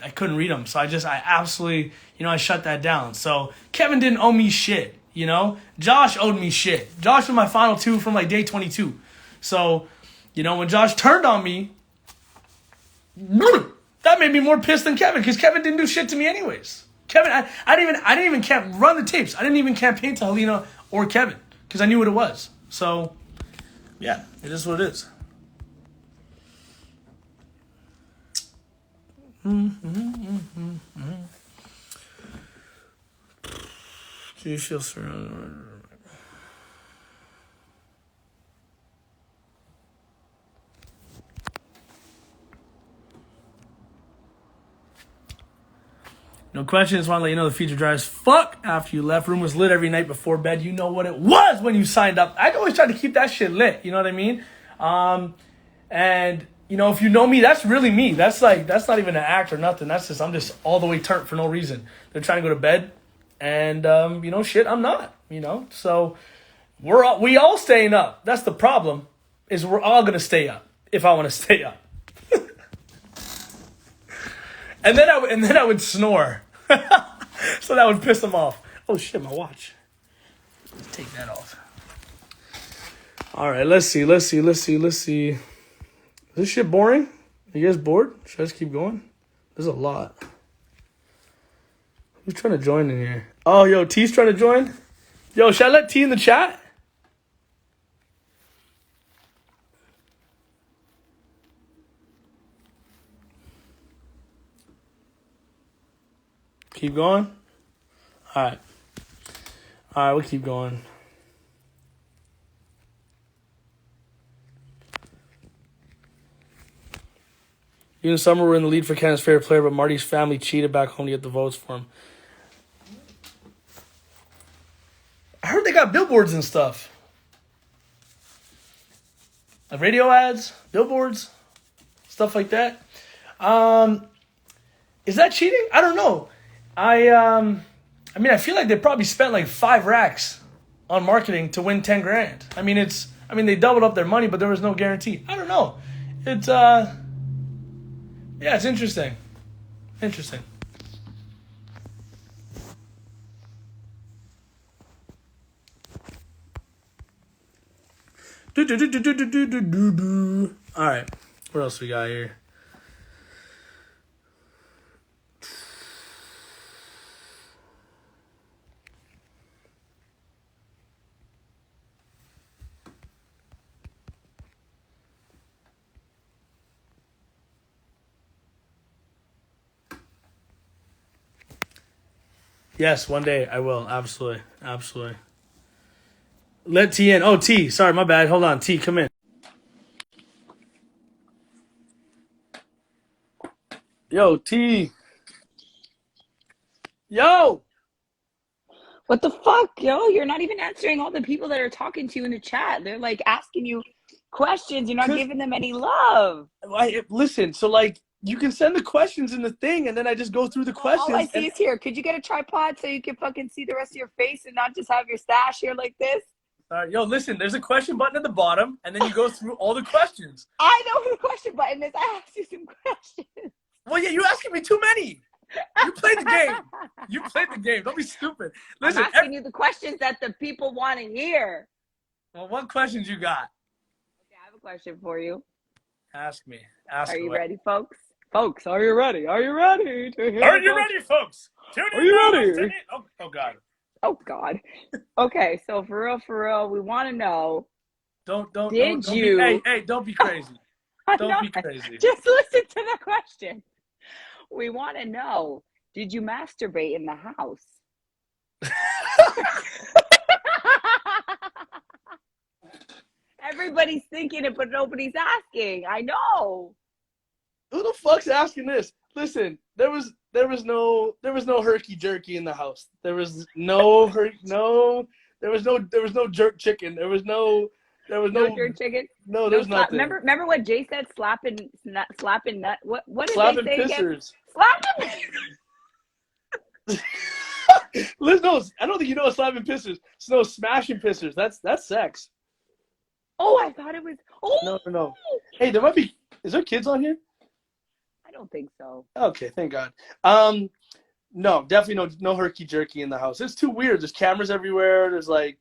[SPEAKER 1] I couldn't read him. So I absolutely, I shut that down. So Kevin didn't owe me shit. Josh owed me shit. Josh was my final two from day 22. So, when Josh turned on me, that made me more pissed than Kevin because Kevin didn't do shit to me anyways. Kevin, I didn't even run the tapes. I didn't even campaign to Helena or Kevin because I knew what it was. So, yeah, it is what it is. Do you feel surrounded? No questions. Want to let you know the feature dry as fuck after you left. Room was lit every night before bed. You know what it was when you signed up. I always try to keep that shit lit. You know what I mean? And you know, if you know me, that's really me. That's not even an act or nothing. That's just I'm just all the way turned for no reason. They're trying to go to bed, and you know, shit, I'm not. You know, so we all staying up. That's the problem. Is we're all gonna stay up if I want to stay up. And then I would snore. So that would piss them off. Oh shit, my watch. Let's take that off. Alright, let's see. Is this shit boring? Are you guys bored? Should I just keep going? There's a lot. Who's trying to join in here? Oh, yo, T's trying to join? Yo, should I let T in the chat? Keep going? Alright, we'll keep going. You and Summer were in the lead for Canada's favorite player, but Marty's family cheated back home to get the votes for him. I heard they got billboards and stuff. Like radio ads, billboards, stuff like that. Is that cheating? I don't know. I mean, I feel like they probably spent like 5 racks on marketing to win 10 grand. I mean, they doubled up their money, but there was no guarantee. I don't know. It's, yeah, it's interesting. Interesting. All right. What else we got here? Yes, one day I will. Absolutely. Absolutely. Let T in. Oh, T. Sorry, my bad. Hold on. T, come in. Yo, T. Yo.
[SPEAKER 2] What the fuck, yo? You're not even answering all the people that are talking to you in the chat. They're like asking you questions. You're not giving them any love.
[SPEAKER 1] Listen, so like you can send the questions in the thing, and then I just go through the questions.
[SPEAKER 2] All I see is here. Could you get a tripod so you can fucking see the rest of your face and not just have your stash here like this?
[SPEAKER 1] Yo, listen, there's a question button at the bottom, and then you go through all the questions.
[SPEAKER 2] I know who the question button is. I asked you some questions.
[SPEAKER 1] Well, yeah, you're asking me too many. You played the game. You played the game. Don't be stupid. Listen,
[SPEAKER 2] I'm asking you the questions that the people want to hear.
[SPEAKER 1] Well, what questions you got?
[SPEAKER 2] Okay, I have a question for you.
[SPEAKER 1] Ask me.
[SPEAKER 2] Are you ready, folks? Folks, are you ready? Are you ready to hear?
[SPEAKER 1] Are you ready, folks?
[SPEAKER 2] Are you ready?
[SPEAKER 1] Oh, God.
[SPEAKER 2] Oh, God. Okay, so for real, we want to know. Don't you?
[SPEAKER 1] Hey, don't be crazy. Don't be crazy.
[SPEAKER 2] Just listen to the question. We want to know, did you masturbate in the house? Everybody's thinking it, but nobody's asking. I know.
[SPEAKER 1] Who the fuck's asking this? Listen, there was no herky jerky in the house. There was no jerk chicken. There was no
[SPEAKER 2] jerk chicken.
[SPEAKER 1] No, there's nothing.
[SPEAKER 2] Remember what Jay said? Slapping nut. What did
[SPEAKER 1] slapping
[SPEAKER 2] they say
[SPEAKER 1] pissers.
[SPEAKER 2] Again? Slapping.
[SPEAKER 1] Listen, no, I don't think you know what slapping pissers. No, smashing pissers. That's sex.
[SPEAKER 2] Oh, I thought it was. Oh
[SPEAKER 1] no. Hey, there might be. Is there kids on here?
[SPEAKER 2] I don't think so.
[SPEAKER 1] Okay, thank God. No, definitely no herky jerky in the house. It's too weird. There's cameras everywhere. There's like,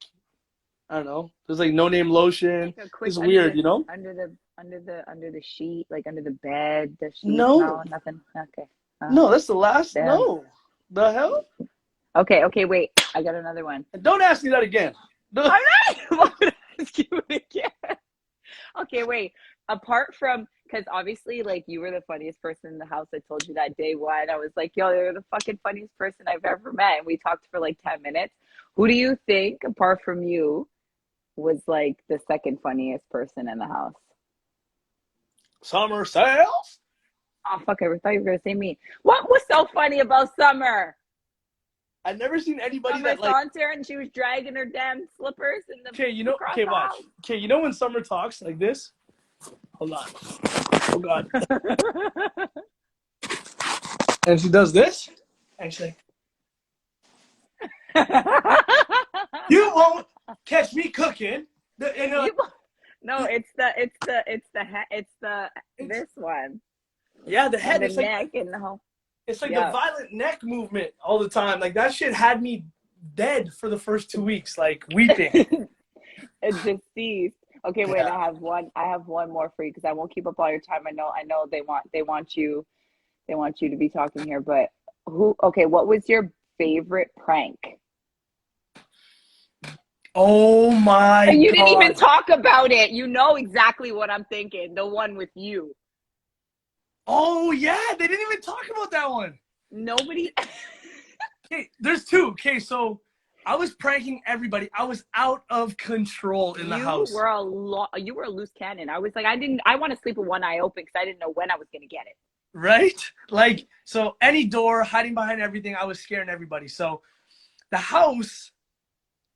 [SPEAKER 1] I don't know. There's like no name lotion. Like it's weird, you know.
[SPEAKER 2] Under the sheet, like under the bed. The sheet.
[SPEAKER 1] No,
[SPEAKER 2] nothing. Okay.
[SPEAKER 1] No, that's the last. Damn. No, the hell.
[SPEAKER 2] Okay. Wait, I got another one.
[SPEAKER 1] And don't ask me that again.
[SPEAKER 2] I'm not going to ask you it again. Okay, wait. Apart from, because obviously, like, you were the funniest person in the house. I told you that day one. I was like, yo, you're the fucking funniest person I've ever met. And we talked for like 10 minutes. Who do you think, apart from you, was like the second funniest person in the house?
[SPEAKER 1] Summer sales.
[SPEAKER 2] Oh fuck! I thought you were gonna say me. What was so funny about Summer?
[SPEAKER 1] I've never seen anybody
[SPEAKER 2] Summer
[SPEAKER 1] that like.
[SPEAKER 2] Saunter and she was dragging her damn slippers in the
[SPEAKER 1] Okay,
[SPEAKER 2] across
[SPEAKER 1] Okay,
[SPEAKER 2] the
[SPEAKER 1] watch.
[SPEAKER 2] house.
[SPEAKER 1] Okay, you know when Summer talks like this? Hold on. Oh God. And she does this. Actually, you won't catch me cooking.
[SPEAKER 2] You, no, it's the
[SPEAKER 1] It's
[SPEAKER 2] this one
[SPEAKER 1] yeah, the
[SPEAKER 2] and
[SPEAKER 1] head.
[SPEAKER 2] the neck and the whole.
[SPEAKER 1] It's like the
[SPEAKER 2] Yeah.
[SPEAKER 1] violent neck movement all the time. Like that shit had me dead for the first 2 weeks, like weeping.
[SPEAKER 2] Deceased. Okay, wait.
[SPEAKER 1] Yeah.
[SPEAKER 2] I have one. I have one more for you because I won't keep up all your time. I know. I know they want you. They want you to be talking here. But who? Okay, what was your favorite prank?
[SPEAKER 1] Oh my
[SPEAKER 2] And you didn't even
[SPEAKER 1] God.
[SPEAKER 2] talk about it. You know exactly what I'm thinking. The one with you.
[SPEAKER 1] Oh yeah, they didn't even talk about that one.
[SPEAKER 2] Nobody.
[SPEAKER 1] Okay, there's two. Okay, so I was pranking everybody. I was out of control in the house.
[SPEAKER 2] You were a loose cannon. I was like, I want to sleep with one eye open because I didn't know when I was gonna get it.
[SPEAKER 1] Right? Like, so any door, hiding behind everything, I was scaring everybody. So the house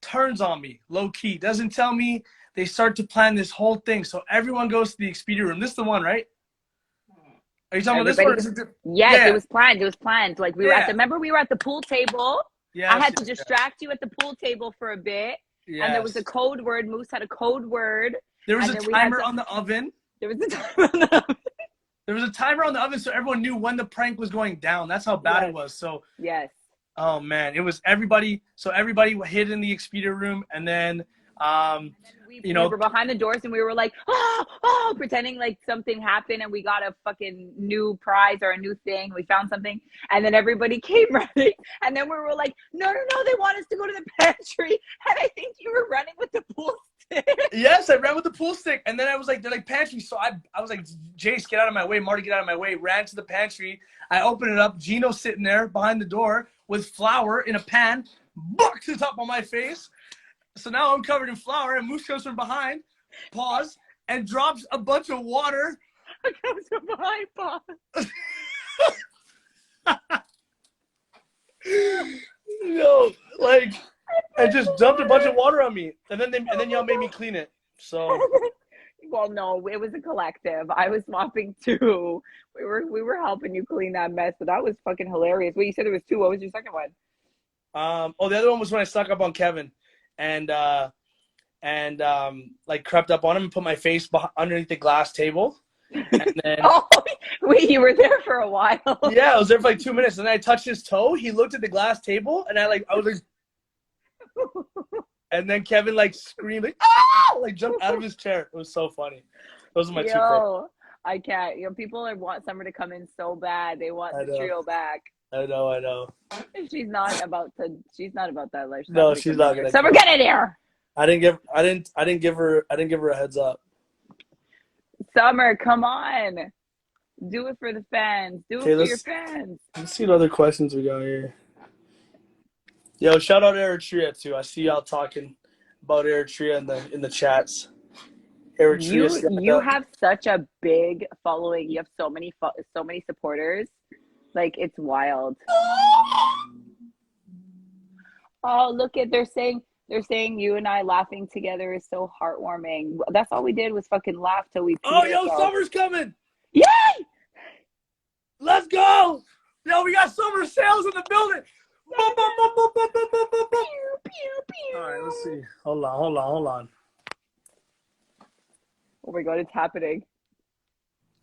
[SPEAKER 1] turns on me, low key, doesn't tell me. They start to plan this whole thing. So everyone goes to the Expedia room. This is the one, right? Are you talking about this one?
[SPEAKER 2] Everybody.
[SPEAKER 1] Or is it
[SPEAKER 2] Yes, it
[SPEAKER 1] yeah.
[SPEAKER 2] was planned. It was planned. Like we were at
[SPEAKER 1] Yeah.
[SPEAKER 2] the. Remember, we were at the pool table. I
[SPEAKER 1] Yes,
[SPEAKER 2] had to distract you at the pool table for a bit, and there was a
[SPEAKER 1] yes.
[SPEAKER 2] code word. Moose had a code word,
[SPEAKER 1] There was
[SPEAKER 2] and
[SPEAKER 1] a
[SPEAKER 2] then we had
[SPEAKER 1] timer
[SPEAKER 2] to.
[SPEAKER 1] on the oven.
[SPEAKER 2] There was a timer on the.
[SPEAKER 1] There was a timer on the oven so everyone knew when the prank was going down. That's how bad it
[SPEAKER 2] Yes.
[SPEAKER 1] was. So,
[SPEAKER 2] Yes.
[SPEAKER 1] oh man, it was everybody. So everybody hid in the Expedia room, and then,
[SPEAKER 2] We were behind the doors and we were like, oh, oh, pretending like something happened and we got a fucking new prize or a new thing. We found something. And then everybody came running. And then we were like, no, no, no, they want us to go to the pantry. And I think you were running with the pool stick.
[SPEAKER 1] yes, I ran with the pool stick, and then I was like, they're like pantry. So I was like, Jace, get out of my way. Marty, get out of my way. Ran to the pantry. I opened it up. Gino's sitting there behind the door with flour in a pan, bucks it up on my face. So now I'm covered in flour, and Moose comes from behind, pause, and drops a bunch of water.
[SPEAKER 2] I comes from behind, pause.
[SPEAKER 1] Like, and just dumped a bunch of water on me, and then y'all made me clean it. So,
[SPEAKER 2] well, no, it was a collective. I was mopping too. We were helping you clean that mess, but that was fucking hilarious. Wait, you said there was two. What was your second one?
[SPEAKER 1] the other one was when I stuck up on Kevin, and like crept up on him and put my face underneath the glass table, and then
[SPEAKER 2] oh, wait, you were there for a while.
[SPEAKER 1] yeah, I was there for like 2 minutes, and then I touched his toe. He looked at the glass table, and I was like. And then Kevin like screamed like ah, like jumped out of his chair. It was so funny. Those are my two favorites.
[SPEAKER 2] I can't. People want Summer to come in so bad. They want the trio back.
[SPEAKER 1] I know.
[SPEAKER 2] She's not about to. She's not about that life.
[SPEAKER 1] No, she's not gonna.
[SPEAKER 2] Summer, get in here.
[SPEAKER 1] I didn't give her a heads up.
[SPEAKER 2] Summer, come on. Do it for the fans. Do it for your fans.
[SPEAKER 1] Let's see what other questions we got here. Yo, shout out Eritrea too. I see y'all talking about Eritrea in the chats. Eritrea.
[SPEAKER 2] You have such a big following. You have so many supporters. Like it's wild. Oh, look at they're saying you and I laughing together is so heartwarming. That's all we did was fucking laugh till we.
[SPEAKER 1] Oh, yo, Summer's coming!
[SPEAKER 2] Yay!
[SPEAKER 1] Let's go! Yo, we got summer sales in the building.
[SPEAKER 2] Pew, pew, pew.
[SPEAKER 1] All right, let's see. Hold on.
[SPEAKER 2] Oh my god, it's happening.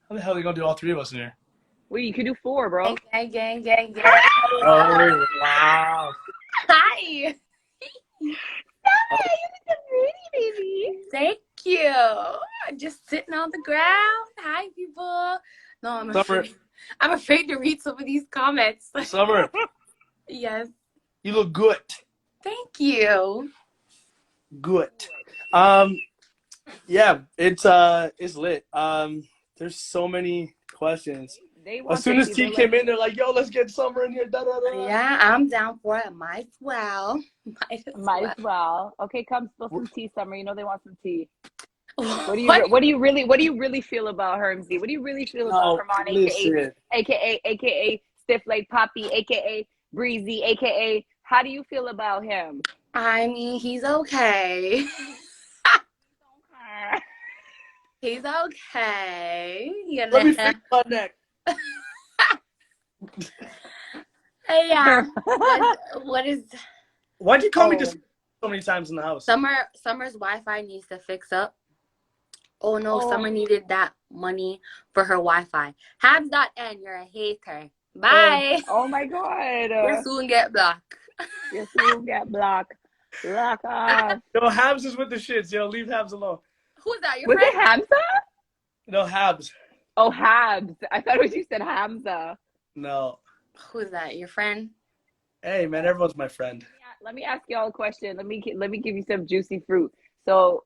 [SPEAKER 1] How the hell are they gonna do all three of us in here?
[SPEAKER 2] Wait, you could do 4, bro.
[SPEAKER 3] Gang.
[SPEAKER 1] Oh wow!
[SPEAKER 3] Hi.
[SPEAKER 2] Hi, you look pretty, baby.
[SPEAKER 3] Thank you. I'm just sitting on the ground. Hi, people. No, I'm afraid to read some of these comments.
[SPEAKER 1] Summer,
[SPEAKER 3] Yes.
[SPEAKER 1] you look good.
[SPEAKER 3] Thank you.
[SPEAKER 1] Good. Yeah, it's lit. There's so many questions.
[SPEAKER 2] They want
[SPEAKER 1] As soon as
[SPEAKER 2] to see,
[SPEAKER 1] T
[SPEAKER 2] they're
[SPEAKER 1] came
[SPEAKER 2] like,
[SPEAKER 1] in, they're like, "Yo, let's get Summer in here." Da, da, da.
[SPEAKER 3] Yeah, I'm down for it. Might as well.
[SPEAKER 2] might as well. Okay, come spill some tea, Summer. You know they want some tea. What do you
[SPEAKER 3] What?
[SPEAKER 2] what do you really feel about Hermsy? What do you really feel about
[SPEAKER 1] No,
[SPEAKER 2] Hermon,
[SPEAKER 1] listen.
[SPEAKER 2] aka Stiff Like Poppy, aka Breezy, aka how do you feel about him?
[SPEAKER 3] I mean, he's okay. He's okay. You
[SPEAKER 1] Let me
[SPEAKER 3] know.
[SPEAKER 1] fix my neck.
[SPEAKER 3] Yeah. What is?
[SPEAKER 1] Why'd you call me
[SPEAKER 2] Oh.
[SPEAKER 1] so many times in the house?
[SPEAKER 3] Summer's Wi-Fi needs to fix up. Oh no,
[SPEAKER 2] Oh.
[SPEAKER 3] Summer needed that money for her Wi-Fi. Habs.n, you're a hater. Bye.
[SPEAKER 2] Oh my god.
[SPEAKER 3] You'll soon get blocked.
[SPEAKER 2] You'll soon get blocked. Block off.
[SPEAKER 1] Yo, Habs is with the shits. Yo, leave Habs alone.
[SPEAKER 3] Who's that? Your
[SPEAKER 2] Was
[SPEAKER 3] friend?
[SPEAKER 2] it Hamza?
[SPEAKER 1] No, Habs.
[SPEAKER 2] Oh, Habs. I thought it was you said Hamza.
[SPEAKER 1] No.
[SPEAKER 3] Who's that? Your friend?
[SPEAKER 1] Hey, man, everyone's my friend.
[SPEAKER 2] Yeah, let me ask y'all a question. Let me give you some juicy fruit. So,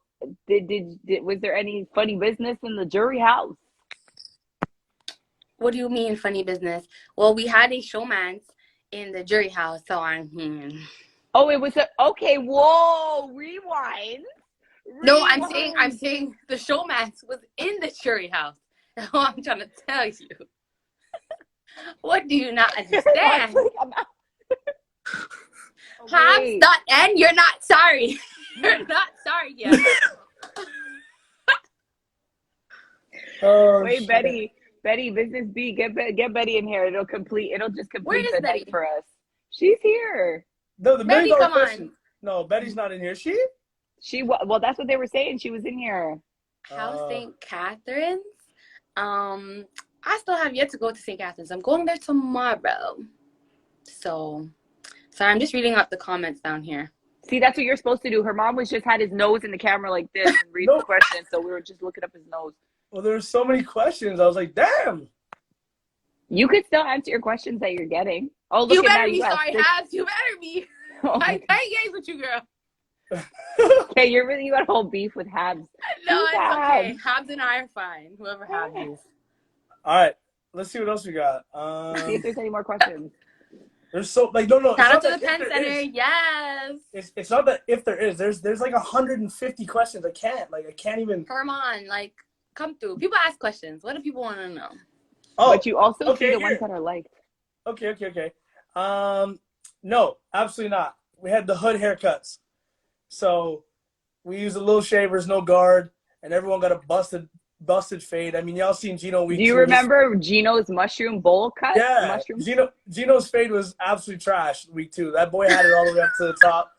[SPEAKER 2] was there any funny business in the jury house?
[SPEAKER 3] What do you mean funny business? Well, we had a showmance in the jury house, so
[SPEAKER 2] Oh, it was okay. Whoa, rewind.
[SPEAKER 3] No, I'm saying the showmance was in the jury house. That's what I'm trying to tell you. What do you not understand? Habs.n, you're not sorry. You're not sorry yet.
[SPEAKER 1] Oh,
[SPEAKER 2] wait,
[SPEAKER 1] shit.
[SPEAKER 2] Betty, business B, get Betty in here. It'll just complete
[SPEAKER 3] Where is
[SPEAKER 2] the
[SPEAKER 3] Betty?
[SPEAKER 2] night for us. She's here.
[SPEAKER 1] The
[SPEAKER 3] Betty,
[SPEAKER 1] $1 million
[SPEAKER 3] come
[SPEAKER 1] question.
[SPEAKER 3] on.
[SPEAKER 1] No, Betty's not in here. She?
[SPEAKER 2] Well, that's what they were saying. She was in here.
[SPEAKER 3] House St. Catherine's. I still have yet to go to St. Catherine's. I'm going there tomorrow. So, sorry, I'm just reading out the comments down here.
[SPEAKER 2] See, that's what you're supposed to do. Her mom was just had his nose in the camera like this and reading the questions, so we were just looking up his nose.
[SPEAKER 1] Well, there were so many questions. I was like, damn.
[SPEAKER 2] You could still answer your questions that you're getting. Oh, look
[SPEAKER 3] You
[SPEAKER 2] at
[SPEAKER 3] better
[SPEAKER 2] that.
[SPEAKER 3] be
[SPEAKER 2] You
[SPEAKER 3] sorry,
[SPEAKER 2] got
[SPEAKER 3] Habs. You better be.
[SPEAKER 2] Oh
[SPEAKER 3] I games with you, girl.
[SPEAKER 2] okay, you got a whole beef with Habs.
[SPEAKER 3] No,
[SPEAKER 2] Who's
[SPEAKER 3] it's okay.
[SPEAKER 2] Habs?
[SPEAKER 3] Habs and I are fine. Whoever Habs is.
[SPEAKER 1] All right. Let's see what else we got.
[SPEAKER 2] See if there's any more questions.
[SPEAKER 1] There's so like no.
[SPEAKER 3] Shout out
[SPEAKER 1] It's
[SPEAKER 3] to
[SPEAKER 1] not
[SPEAKER 3] the
[SPEAKER 1] that
[SPEAKER 3] Penn
[SPEAKER 1] if there
[SPEAKER 3] Center.
[SPEAKER 1] is.
[SPEAKER 3] Yes.
[SPEAKER 1] It's not that if there is. There's like 150 questions. I can't even.
[SPEAKER 3] Hermon, like, come through. People ask questions. What do people want to know?
[SPEAKER 1] Oh,
[SPEAKER 2] But you also
[SPEAKER 1] okay,
[SPEAKER 2] see the
[SPEAKER 1] here.
[SPEAKER 2] ones that are liked.
[SPEAKER 1] Okay. No, absolutely not. We had the hood haircuts. So we used the little shavers, no guard, and everyone got a busted fade. I mean, y'all seen Gino week 2.
[SPEAKER 2] Do you remember Gino's mushroom bowl cut?
[SPEAKER 1] Yeah. Gino's fade was absolutely trash week 2. That boy had it all the way up to the top.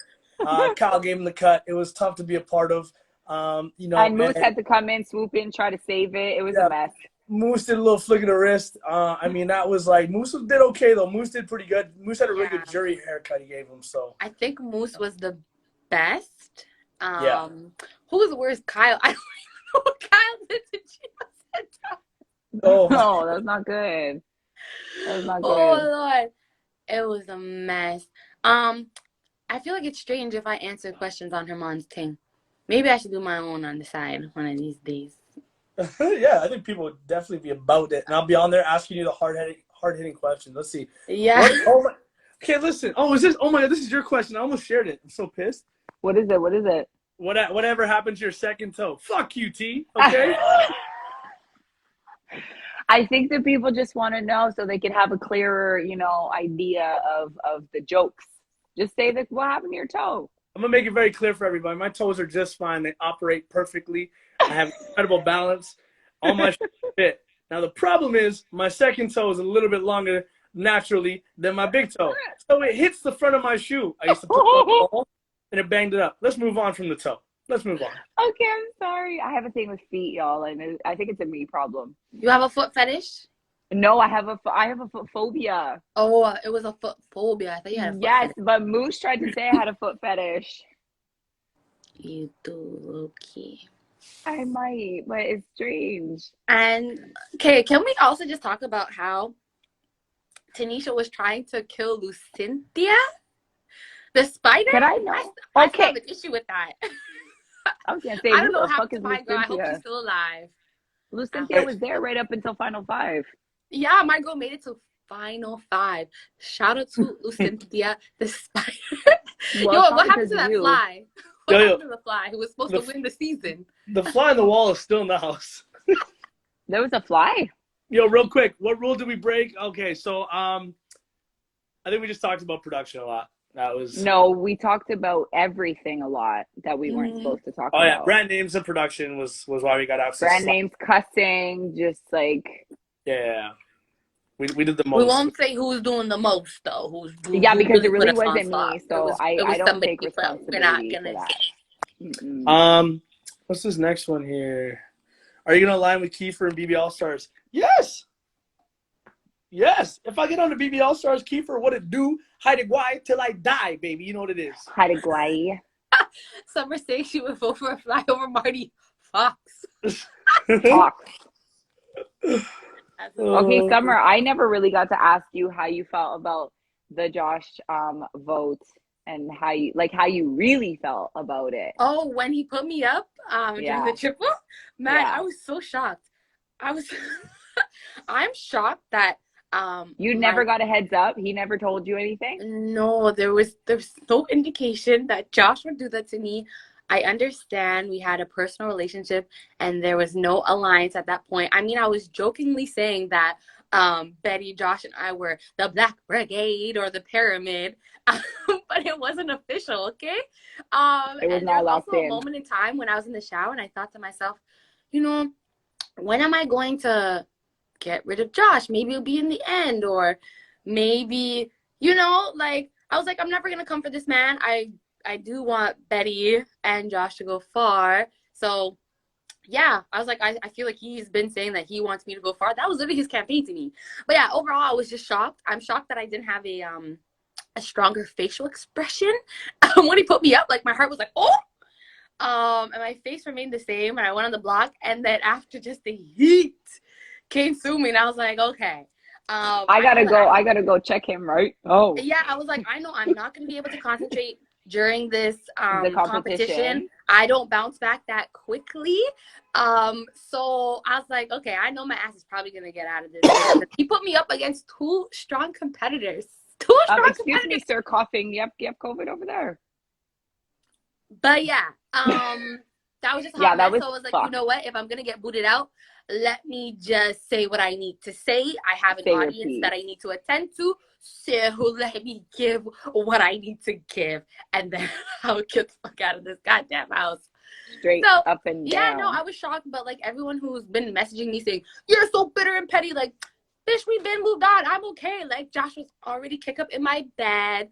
[SPEAKER 1] Kyle gave him the cut. It was tough to be a part of.
[SPEAKER 2] And Moose had to come in, swoop in, try to save it. It was a mess.
[SPEAKER 1] Moose did a little flick of the wrist. I mean, that was like Moose did okay though. Moose did pretty good. Moose had a really good jury haircut he gave him. So
[SPEAKER 3] I think Moose was the best. Who's the worst? Kyle. I don't even know what Kyle did to Gino.
[SPEAKER 1] Oh
[SPEAKER 2] no, that's not good. That was not good.
[SPEAKER 3] Oh Lord, it was a mess. I feel like it's strange if I answer questions on Hermon's thing. Maybe I should do my own on the side one of these days.
[SPEAKER 1] yeah, I think people would definitely be about it, and I'll be on there asking you the hard-hitting questions. Let's see.
[SPEAKER 3] Yeah.
[SPEAKER 1] Okay, listen. Oh, is this? Oh my God, this is your question. I almost shared it. I'm so pissed.
[SPEAKER 2] What is it?
[SPEAKER 1] Whatever happened to your second toe? Fuck you, T. Okay.
[SPEAKER 2] I think that people just want to know so they can have a clearer, idea of the jokes. Just say that what happened to your toe.
[SPEAKER 1] I'm gonna make it very clear for everybody. My toes are just fine. They operate perfectly. I have incredible balance. All my shit fit. Now the problem is my second toe is a little bit longer naturally than my big toe, so it hits the front of my shoe. I used to put it on the ball, and it banged it up. Let's move on from the toe. Let's move on.
[SPEAKER 2] Okay, I'm sorry. I have a thing with feet, y'all, and I think it's a me problem.
[SPEAKER 3] You have a foot fetish?
[SPEAKER 2] No, I have a foot phobia.
[SPEAKER 3] Oh, it was a foot phobia. I thought you had a foot
[SPEAKER 2] Yes,
[SPEAKER 3] fetish.
[SPEAKER 2] but Moose tried to say I had a foot fetish.
[SPEAKER 3] You do, okay.
[SPEAKER 2] I might, but it's strange.
[SPEAKER 3] And okay, can we also just talk about how Tynesha was trying to kill Lucintia, the spider?
[SPEAKER 2] Can I know?
[SPEAKER 3] I still have an issue with that.
[SPEAKER 2] I was gonna say,
[SPEAKER 3] I don't
[SPEAKER 2] who
[SPEAKER 3] know
[SPEAKER 2] the
[SPEAKER 3] how
[SPEAKER 2] fuck
[SPEAKER 3] to
[SPEAKER 2] is
[SPEAKER 3] my girl. I hope
[SPEAKER 2] Lucintia?
[SPEAKER 3] she's still alive.
[SPEAKER 2] Lucintia was there right up until Final 5.
[SPEAKER 3] Yeah, my girl made it to final 5. Shout out to Lucindia, the spider.
[SPEAKER 2] Well,
[SPEAKER 3] Yo,
[SPEAKER 2] it's not
[SPEAKER 3] what happened
[SPEAKER 2] because
[SPEAKER 3] to
[SPEAKER 2] of
[SPEAKER 3] that
[SPEAKER 2] you.
[SPEAKER 3] fly?
[SPEAKER 1] Yo,
[SPEAKER 3] What
[SPEAKER 1] yo,
[SPEAKER 3] happened to the fly who was supposed
[SPEAKER 1] the
[SPEAKER 3] to win the season?
[SPEAKER 1] the fly on the wall is still in the house.
[SPEAKER 2] There was a fly.
[SPEAKER 1] Yo, real quick, what rule did we break? Okay, so I think we just talked about production a lot. That was
[SPEAKER 2] No, we talked about everything a lot that we weren't
[SPEAKER 3] Mhm.
[SPEAKER 2] supposed to talk
[SPEAKER 1] oh yeah,
[SPEAKER 2] about.
[SPEAKER 1] brand names and production was why we got out.
[SPEAKER 2] Brand names, cussing, just like
[SPEAKER 1] Yeah, we did the
[SPEAKER 3] We
[SPEAKER 1] most.
[SPEAKER 3] won't say who's doing the most though.
[SPEAKER 2] yeah,
[SPEAKER 3] Who
[SPEAKER 2] because
[SPEAKER 3] really
[SPEAKER 2] it
[SPEAKER 3] put
[SPEAKER 2] really
[SPEAKER 3] us on
[SPEAKER 2] wasn't
[SPEAKER 3] spot?
[SPEAKER 2] me, so
[SPEAKER 3] It
[SPEAKER 2] I
[SPEAKER 3] was
[SPEAKER 2] don't
[SPEAKER 3] somebody,
[SPEAKER 2] take
[SPEAKER 3] but we're not
[SPEAKER 2] responsibility for
[SPEAKER 3] gonna
[SPEAKER 2] that.
[SPEAKER 3] say.
[SPEAKER 2] Mm-mm.
[SPEAKER 1] What's this next one here? Are you gonna align with Kiefer and BB All Stars? Yes. Yes. If I get on the BB All Stars, Kiefer, what it do? Hide it why till I die, baby. You know what it is.
[SPEAKER 2] Hi to Guay.
[SPEAKER 3] Summer saying she would vote for a fly over Marty Fox.
[SPEAKER 2] Talk. Okay,
[SPEAKER 1] Uh,
[SPEAKER 2] Summer, I never really got to ask you how you felt about the Josh vote and how you really felt about it.
[SPEAKER 3] Oh, when he put me up during the
[SPEAKER 2] Yeah.
[SPEAKER 3] triple, man,
[SPEAKER 2] Yeah.
[SPEAKER 3] I was so shocked. I was I'm shocked that
[SPEAKER 2] You
[SPEAKER 3] my
[SPEAKER 2] never got a heads up? He never told you anything?
[SPEAKER 3] no, there's no indication that Josh would do that to me. I understand we had a personal relationship and there was no alliance at that point. I mean, I was jokingly saying that Betty, Josh, and I were the Black Brigade or the Pyramid, but it wasn't official, okay?
[SPEAKER 2] It was
[SPEAKER 3] And there
[SPEAKER 2] not
[SPEAKER 3] was
[SPEAKER 2] locked
[SPEAKER 3] also a
[SPEAKER 2] in.
[SPEAKER 3] moment in time when I was in the shower and I thought to myself, you know, when am I going to get rid of Josh? Maybe it'll be in the end, or maybe, like I was like, I'm never gonna come for this man. I do want Betty and Josh to go far. So yeah, I was like, I feel like he's been saying that he wants me to go far. That was literally his campaign to me. But yeah, overall, I was just shocked. I'm shocked that I didn't have a stronger facial expression when he put me up. Like my heart was like, oh. And my face remained the same, and I went on the block. And then after just the heat came through me, and I was like, okay.
[SPEAKER 2] I gotta go check him, right? Oh,
[SPEAKER 3] Yeah, I was like, I know I'm not going to be able to concentrate during this
[SPEAKER 2] the
[SPEAKER 3] competition.
[SPEAKER 2] competition.
[SPEAKER 3] I don't bounce back that quickly. So I was like, okay, I know my ass is probably going to get out of this. He put me up against 2 strong competitors. 2 strong
[SPEAKER 2] Excuse me,
[SPEAKER 3] competitors.
[SPEAKER 2] sir, coughing. You have COVID over there.
[SPEAKER 3] But yeah, that was just
[SPEAKER 2] Yeah,
[SPEAKER 3] hot
[SPEAKER 2] that
[SPEAKER 3] mess.
[SPEAKER 2] was
[SPEAKER 3] So I was like, you
[SPEAKER 2] fucked.
[SPEAKER 3] know what? If I'm gonna get booted out, let me just say what I need to say. I have an
[SPEAKER 2] Say your
[SPEAKER 3] audience
[SPEAKER 2] piece.
[SPEAKER 3] that I need to attend to, so let me give what I need to give, and then I'll get the fuck out of this goddamn house.
[SPEAKER 2] Straight
[SPEAKER 3] So
[SPEAKER 2] up and
[SPEAKER 3] yeah,
[SPEAKER 2] down.
[SPEAKER 3] no, I was shocked, but like everyone who's been messaging me saying you're so bitter and petty, like, bitch, we've been moved on. I'm okay. Like Josh was already kicked up in my bed.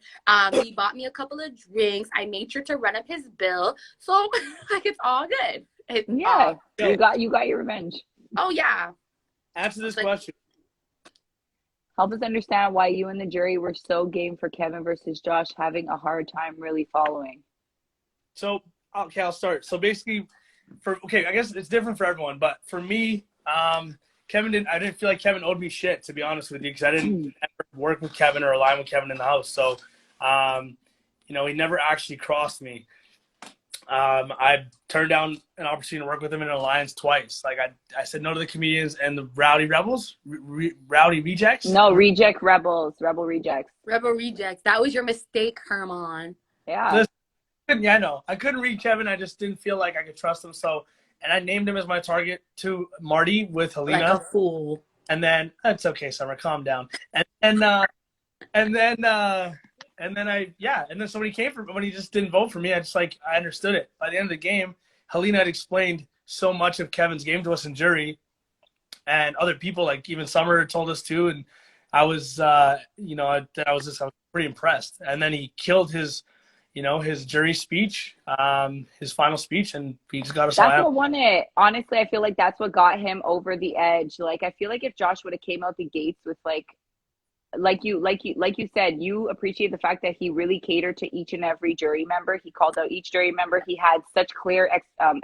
[SPEAKER 3] He bought me a couple of drinks. I made sure to run up his bill. So like it's all good. It's
[SPEAKER 2] Yeah,
[SPEAKER 1] Yo.
[SPEAKER 2] you got your revenge.
[SPEAKER 3] oh yeah.
[SPEAKER 1] Answer this
[SPEAKER 3] Like-
[SPEAKER 1] question.
[SPEAKER 2] Help us understand why you and the jury were so game for Kevin versus Josh, having a hard time really following.
[SPEAKER 1] So okay, I'll start. So basically, I guess it's different for everyone, but for me, I didn't feel like Kevin owed me shit, to be honest with you, because I didn't ever work with Kevin or align with Kevin in the house. So, he never actually crossed me. I turned down an opportunity to work with him in an alliance twice. Like I said no to the comedians and the rowdy rebels, rowdy rejects.
[SPEAKER 2] No, reject rebels, rebel rejects.
[SPEAKER 3] Rebel rejects. That was your mistake, Hermon.
[SPEAKER 2] Yeah.
[SPEAKER 1] Yeah, no, I couldn't read Kevin. I just didn't feel like I could trust him. So, and I named him as my target to Marty with Helena.
[SPEAKER 3] Like a fool.
[SPEAKER 1] And then that's okay, Summer, calm down. And then somebody came for me when he just didn't vote for me. I understood it. By the end of the game, Helena had explained so much of Kevin's game to us in jury, and other people, like even Summer, told us too. And I was, I was pretty impressed. And then he killed his jury speech, his final speech, and he just got us all
[SPEAKER 2] That's
[SPEAKER 1] out.
[SPEAKER 2] what won it. Honestly, I feel like that's what got him over the edge. Like, I feel like if Josh would have came out the gates with like you said, you appreciate the fact that he really catered to each and every jury member. He called out each jury member. He had such clear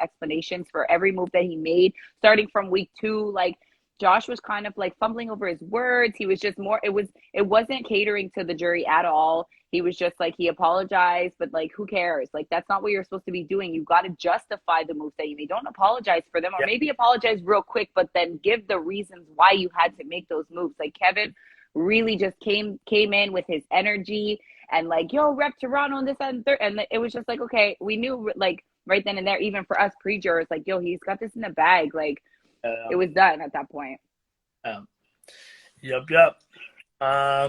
[SPEAKER 2] explanations for every move that he made, starting from week 2. Like, Josh was kind of like fumbling over his words. He was just more, it wasn't catering to the jury at all. He was just like, he apologized, but like, who cares? Like, that's not what you're supposed to be doing. You got to justify the moves that you made. Don't apologize for them, or maybe apologize real quick, but then give the reasons why you had to make those moves. Like, Kevin really just came in with his energy and like, yo, rep Toronto and this and third. And it was just like, okay, we knew like right then and there, even for us pre-jurors, like, yo, he's got this in the bag. Like, it was done at that point.
[SPEAKER 1] Yep.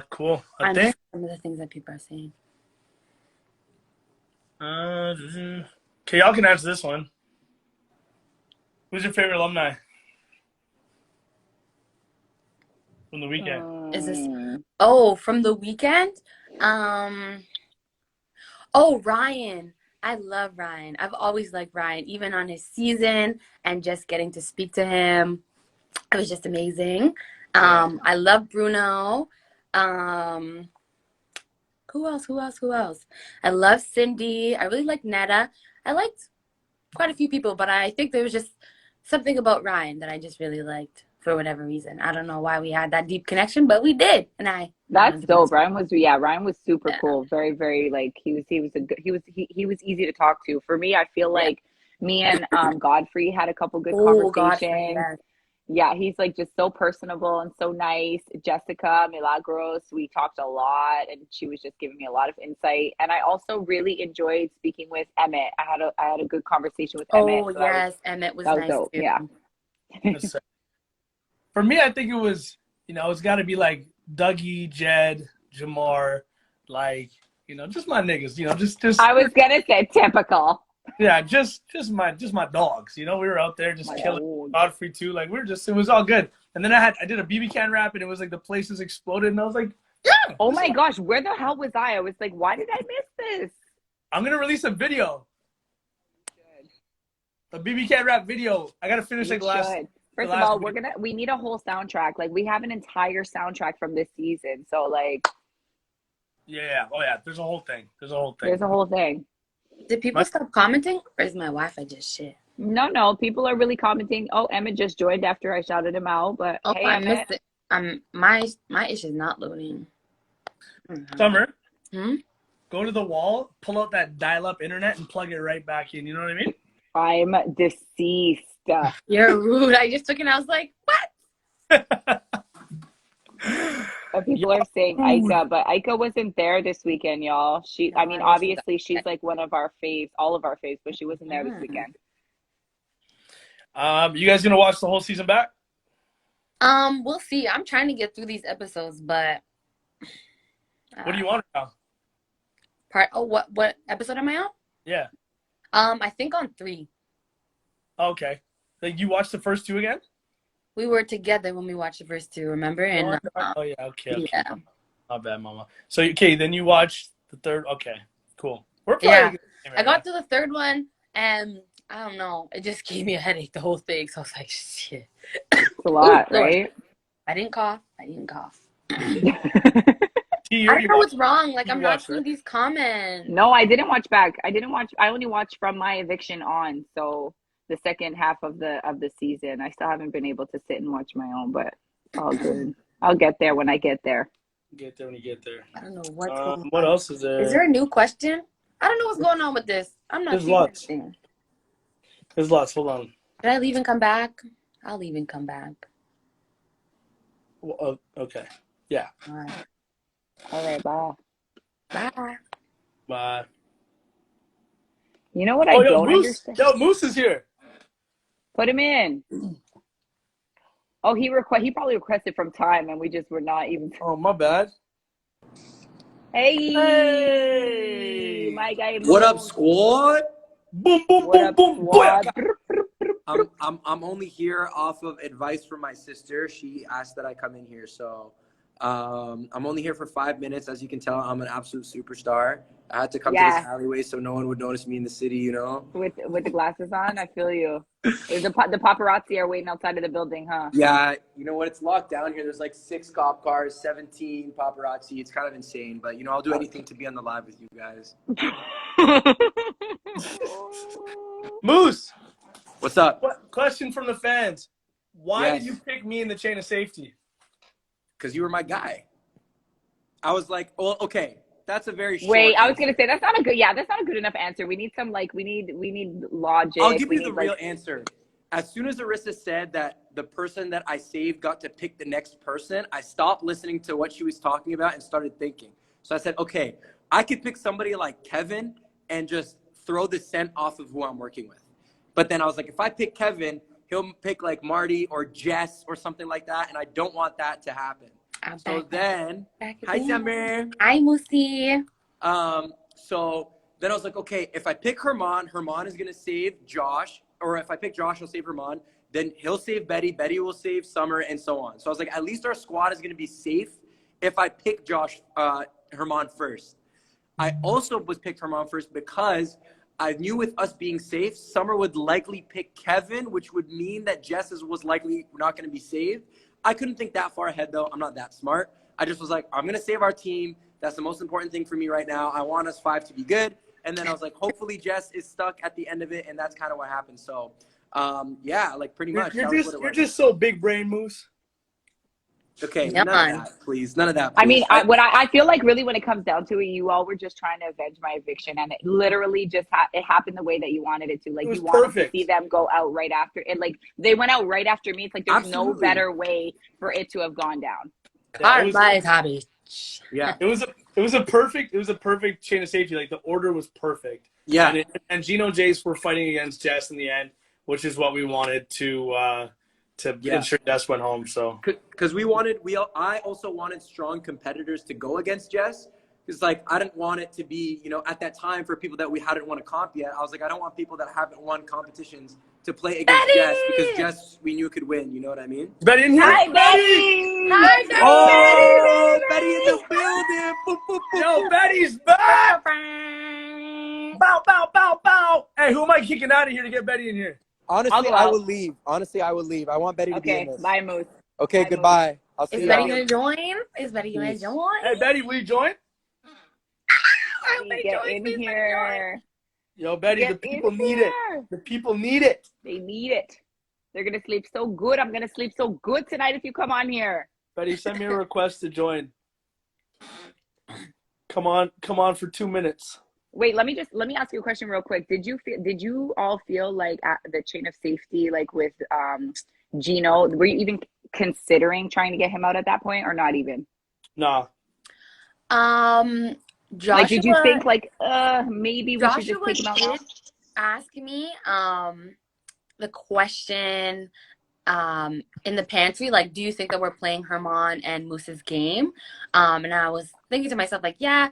[SPEAKER 1] Cool. I think
[SPEAKER 3] some of the things that people are saying.
[SPEAKER 1] Okay, y'all can answer this one. Who's your favorite alumni from the weekend?
[SPEAKER 3] Is this from the weekend? Ryan. I love Ryan. I've always liked Ryan, even on his season, and just getting to speak to him. It was just amazing. I love Bruno. Who else? I love Cindy. I really like Netta. I liked quite a few people, but I think there was just something about Ryan that I just really liked for whatever reason. I don't know why we had that deep connection, but we did. And
[SPEAKER 2] that's dope. Ryan was super cool. Very, very like he was easy to talk to. For me, I feel like me and Godfrey had a couple good conversations.
[SPEAKER 3] Godfrey,
[SPEAKER 2] yeah, he's like just so personable and so nice. Jessica Milagros, we talked a lot, and she was just giving me a lot of insight. And I also really enjoyed speaking with Emmett. I had a good conversation with Emmett.
[SPEAKER 3] Oh, yes, Emmett was nice
[SPEAKER 2] dope.
[SPEAKER 3] too.
[SPEAKER 2] Yeah.
[SPEAKER 1] For me, I think it was, it's got to be like Dougie, Jed, Jamar, like, just my niggas, just.
[SPEAKER 2] I was gonna say typical.
[SPEAKER 1] Yeah, just my dogs. We were out there just killing Godfrey too. Like it was all good. And then I did a BB can rap, and it was like the places exploded, and I was like, yeah.
[SPEAKER 2] Oh my gosh, where the hell was I? I was like, why did I miss this?
[SPEAKER 1] I'm gonna release a video. A BB can rap video. I gotta finish like the last.
[SPEAKER 2] First of all, we need a whole soundtrack. Like, we have an entire soundtrack from this season. So like,
[SPEAKER 1] yeah. Oh yeah. There's a whole thing.
[SPEAKER 3] Did people stop commenting, or is my Wi-Fi just shit?
[SPEAKER 2] No. People are really commenting. Oh, Emmett just joined after I shouted him out. But hey,
[SPEAKER 3] I missed it. My ish is not loading.
[SPEAKER 1] Summer. Go to the wall, pull out that dial-up internet, and plug it right back in. You know what I mean?
[SPEAKER 2] I'm deceased.
[SPEAKER 3] You're rude. I just took it and I was like, what?
[SPEAKER 2] People are saying Aika, but Aika wasn't there this weekend, y'all. Obviously she's like one of our faves, all of our faves, but she wasn't there this weekend.
[SPEAKER 1] You guys gonna watch the whole season back?
[SPEAKER 3] We'll see. I'm trying to get through these episodes, but
[SPEAKER 1] what do you want now?
[SPEAKER 3] What episode am I on?
[SPEAKER 1] Yeah.
[SPEAKER 3] I think on 3.
[SPEAKER 1] Okay. Like, you watched the first 2 again?
[SPEAKER 3] We were together when we watched the first 2, remember? And
[SPEAKER 1] yeah, okay.
[SPEAKER 3] Yeah.
[SPEAKER 1] Not bad, mama. So, okay, then you watched the third. Okay, cool. We're playing.
[SPEAKER 3] Yeah. I got to the third one, and I don't know. It just gave me a headache, the whole thing. So I was like, shit.
[SPEAKER 2] It's a lot, right?
[SPEAKER 3] I didn't cough. I
[SPEAKER 1] I
[SPEAKER 3] don't know what's wrong. Like, I'm not seeing these comments.
[SPEAKER 2] No, I didn't watch back. I only watched from my eviction on. So the second half of the season. I still haven't been able to sit and watch my own, but all good. I'll get there when I get there.
[SPEAKER 1] Get there when you get there.
[SPEAKER 3] I don't know what's going on.
[SPEAKER 1] What else is there?
[SPEAKER 3] Is there a new question? I don't know what's going on with this. I'm not seeing anything.
[SPEAKER 1] There's lots. Hold on.
[SPEAKER 3] Did I leave and come back? I'll leave and come back.
[SPEAKER 1] Well, okay. Yeah.
[SPEAKER 2] All right. Bye.
[SPEAKER 1] Bye.
[SPEAKER 2] You know what I don't understand?
[SPEAKER 1] Yo, Moose is here.
[SPEAKER 2] Put him in. Oh, he probably requested from time, and we just were not even.
[SPEAKER 1] Oh, my bad.
[SPEAKER 2] Hey, my guy.
[SPEAKER 4] What up, squad?
[SPEAKER 1] Boom, boom, boom, boom, boom.
[SPEAKER 4] I'm only here off of advice from my sister. She asked that I come in here, so I'm only here for 5 minutes. As you can tell, I'm an absolute superstar. I had to come to this alleyway so no one would notice me in the city, you know?
[SPEAKER 2] With the glasses on, I feel you. The paparazzi are waiting outside of the building, huh?
[SPEAKER 4] Yeah, you know what? It's locked down here. There's like 6 cop cars, 17 paparazzi. It's kind of insane, but you know, I'll do anything to be on the live with you guys.
[SPEAKER 1] Moose,
[SPEAKER 4] what's up?
[SPEAKER 1] question from the fans. Why did you pick me in the chain of safety?
[SPEAKER 4] Because you were my guy. I was like, well, okay, that's a very short
[SPEAKER 2] Wait, I was
[SPEAKER 4] answer.
[SPEAKER 2] gonna say that's not a good. Yeah, that's not a good enough answer. We need some we need logic.
[SPEAKER 4] I'll give you the
[SPEAKER 2] need,
[SPEAKER 4] real answer. As soon as Arissa said that the person that I saved got to pick the next person, I stopped listening to what she was talking about and started thinking. So I said, okay, I could pick somebody like Kevin and just throw the scent off of who I'm working with. But then I was like, if I pick Kevin, he'll pick like Marty or Jess or something like that, and I don't want that to happen. So then, hi Summer.
[SPEAKER 3] Hi Musi.
[SPEAKER 4] So then I was like, okay, if I pick Hermon is gonna save Josh, or if I pick Josh, he'll save Hermon. Then he'll save Betty. Betty will save Summer, and so on. So I was like, at least our squad is gonna be safe if I pick Hermon first. I also was picked Hermon first because I knew with us being safe, Summer would likely pick Kevin, which would mean that Jess was likely not going to be saved. I couldn't think that far ahead, though. I'm not that smart. I just was like, I'm going to save our team. That's the most important thing for me right now. I want us 5 to be good. And then I was like, hopefully Jess is stuck at the end of it, and that's kind of what happened. So, yeah, like pretty much.
[SPEAKER 1] You're just so big brain, Moose.
[SPEAKER 4] Okay, none of that, please. None of that, please.
[SPEAKER 2] I mean, I feel like really when it comes down to it, you all were just trying to avenge my eviction, and it literally just it happened the way that you wanted it to. Like, you wanted to see them go out right after it. Like, they went out right after me. It's like there's no better way for it to have gone down.
[SPEAKER 4] Yeah,
[SPEAKER 1] it was a perfect chain of safety. Like, the order was perfect.
[SPEAKER 4] Yeah,
[SPEAKER 1] and Gino Jace were fighting against Jess in the end, which is what we wanted to ensure Jess went home. So
[SPEAKER 4] because I also wanted strong competitors to go against Jess, because like I didn't want it to be, you know, at that time for people that we hadn't won a comp yet. I was like, I don't want people that haven't won competitions to play against Jess, because Jess we knew could win. You know what I mean?
[SPEAKER 1] Betty in here.
[SPEAKER 2] Hi, Betty.
[SPEAKER 3] Hi, Betty.
[SPEAKER 4] Oh, Betty in the building. Boop, boop, boop,
[SPEAKER 1] Yo,
[SPEAKER 4] boop.
[SPEAKER 1] Betty's back. Bow, bow, bow, bow. Hey, who am I kicking out of here to get Betty in here?
[SPEAKER 4] Honestly, I would leave. I want Betty to be in this.
[SPEAKER 2] Okay, bye, Moose.
[SPEAKER 4] Okay, goodbye. I'll see you.
[SPEAKER 3] Is Betty gonna join? Is Betty gonna join?
[SPEAKER 1] Hey, Betty, will you join?
[SPEAKER 2] Get in here.
[SPEAKER 1] Yo, Betty, the people need it. The people need it.
[SPEAKER 2] They need it. They're gonna sleep so good. I'm gonna sleep so good tonight if you come on here.
[SPEAKER 1] Betty, send me a request to join. Come on for 2 minutes.
[SPEAKER 2] Wait, let me ask you a question real quick. Did you all feel like at the chain of safety, like with Gino, were you even considering trying to get him out at that point, or not even?
[SPEAKER 1] Nah.
[SPEAKER 3] Joshua,
[SPEAKER 2] like, did you think like maybe we should just take him out now?
[SPEAKER 3] Ask me the question in the pantry, like, do you think that we're playing Hermon and Moose's game? And I was thinking to myself, like, yeah,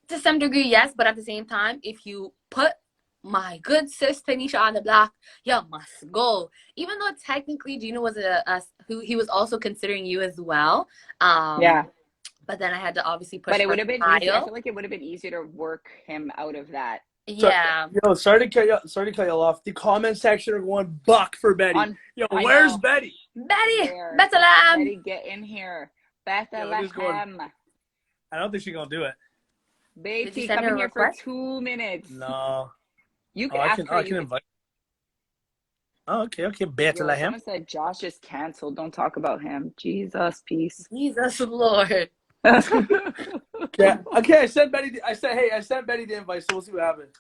[SPEAKER 3] to some degree, yes, but at the same time, if you put my good sis Tynesha on the block, you must go. Even though technically Gino was who he was also considering you as well.
[SPEAKER 2] Yeah.
[SPEAKER 3] But then I had to obviously push.
[SPEAKER 2] But it would have been easier. I feel like it would have been easier to work him out of that.
[SPEAKER 3] Yeah.
[SPEAKER 1] Yo, sorry to cut you off. The comment section are going buck for Betty. Where's Betty?
[SPEAKER 3] Betty! Bethlehem!
[SPEAKER 2] Betty, get in here. Bethlehem.
[SPEAKER 1] I don't think she's gonna do it.
[SPEAKER 2] Betty, come in here for 2 minutes.
[SPEAKER 1] No.
[SPEAKER 2] You can ask her.
[SPEAKER 1] I can invite. Oh, okay. Bethlehem.
[SPEAKER 2] Someone said Josh is canceled. Don't talk about him. Jesus, peace.
[SPEAKER 3] Jesus Lord.
[SPEAKER 1] Yeah. Okay, I sent Betty the invite, so we'll see what happens.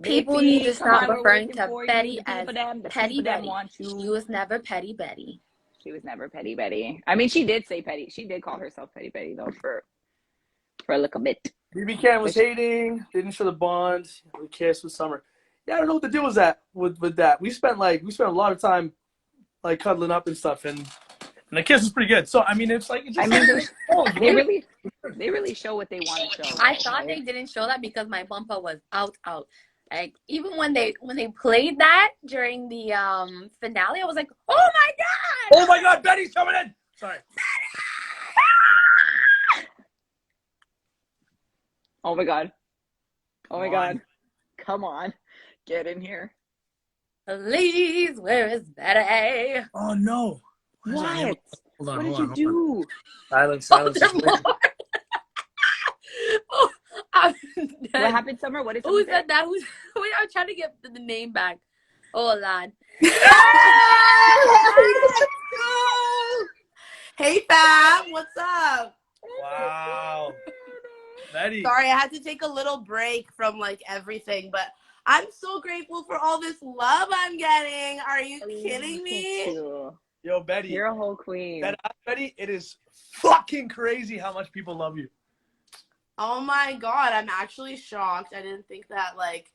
[SPEAKER 3] People need to stop referring to Betty as Petty Betty. She was never Petty Betty.
[SPEAKER 2] She was never Petty Betty. I mean, she did say Petty. She did call herself Petty Betty, though, for a little bit.
[SPEAKER 1] BBCAN was hating. Didn't show the bond. We kissed with Summer. Yeah, I don't know what the deal was with that. We spent a lot of time like cuddling up and stuff, and the kiss was pretty good. So I mean, it's like
[SPEAKER 2] they really show what they want to show.
[SPEAKER 3] I thought they didn't show that because my bumper was out. Like, even when they played that during the finale, I was like, oh my god,
[SPEAKER 1] Betty's coming in. Sorry.
[SPEAKER 2] Oh my god. Come on. Get in here.
[SPEAKER 3] Please, where is Betty?
[SPEAKER 1] Oh no.
[SPEAKER 2] What? What did you do?
[SPEAKER 1] Silence.
[SPEAKER 3] Oh,
[SPEAKER 2] what happened, Summer? What did
[SPEAKER 3] Who said that? Wait, I'm trying to get the name back. Oh, Lord.
[SPEAKER 5] Hey, fam. What's up?
[SPEAKER 1] Wow. Betty.
[SPEAKER 5] Sorry, I had to take a little break from like everything, but I'm so grateful for all this love I'm getting. Are you kidding me?
[SPEAKER 1] Yo, Betty.
[SPEAKER 2] You're a whole queen.
[SPEAKER 1] Betty, it is fucking crazy how much people love you.
[SPEAKER 5] Oh my God, I'm actually shocked. I didn't think that like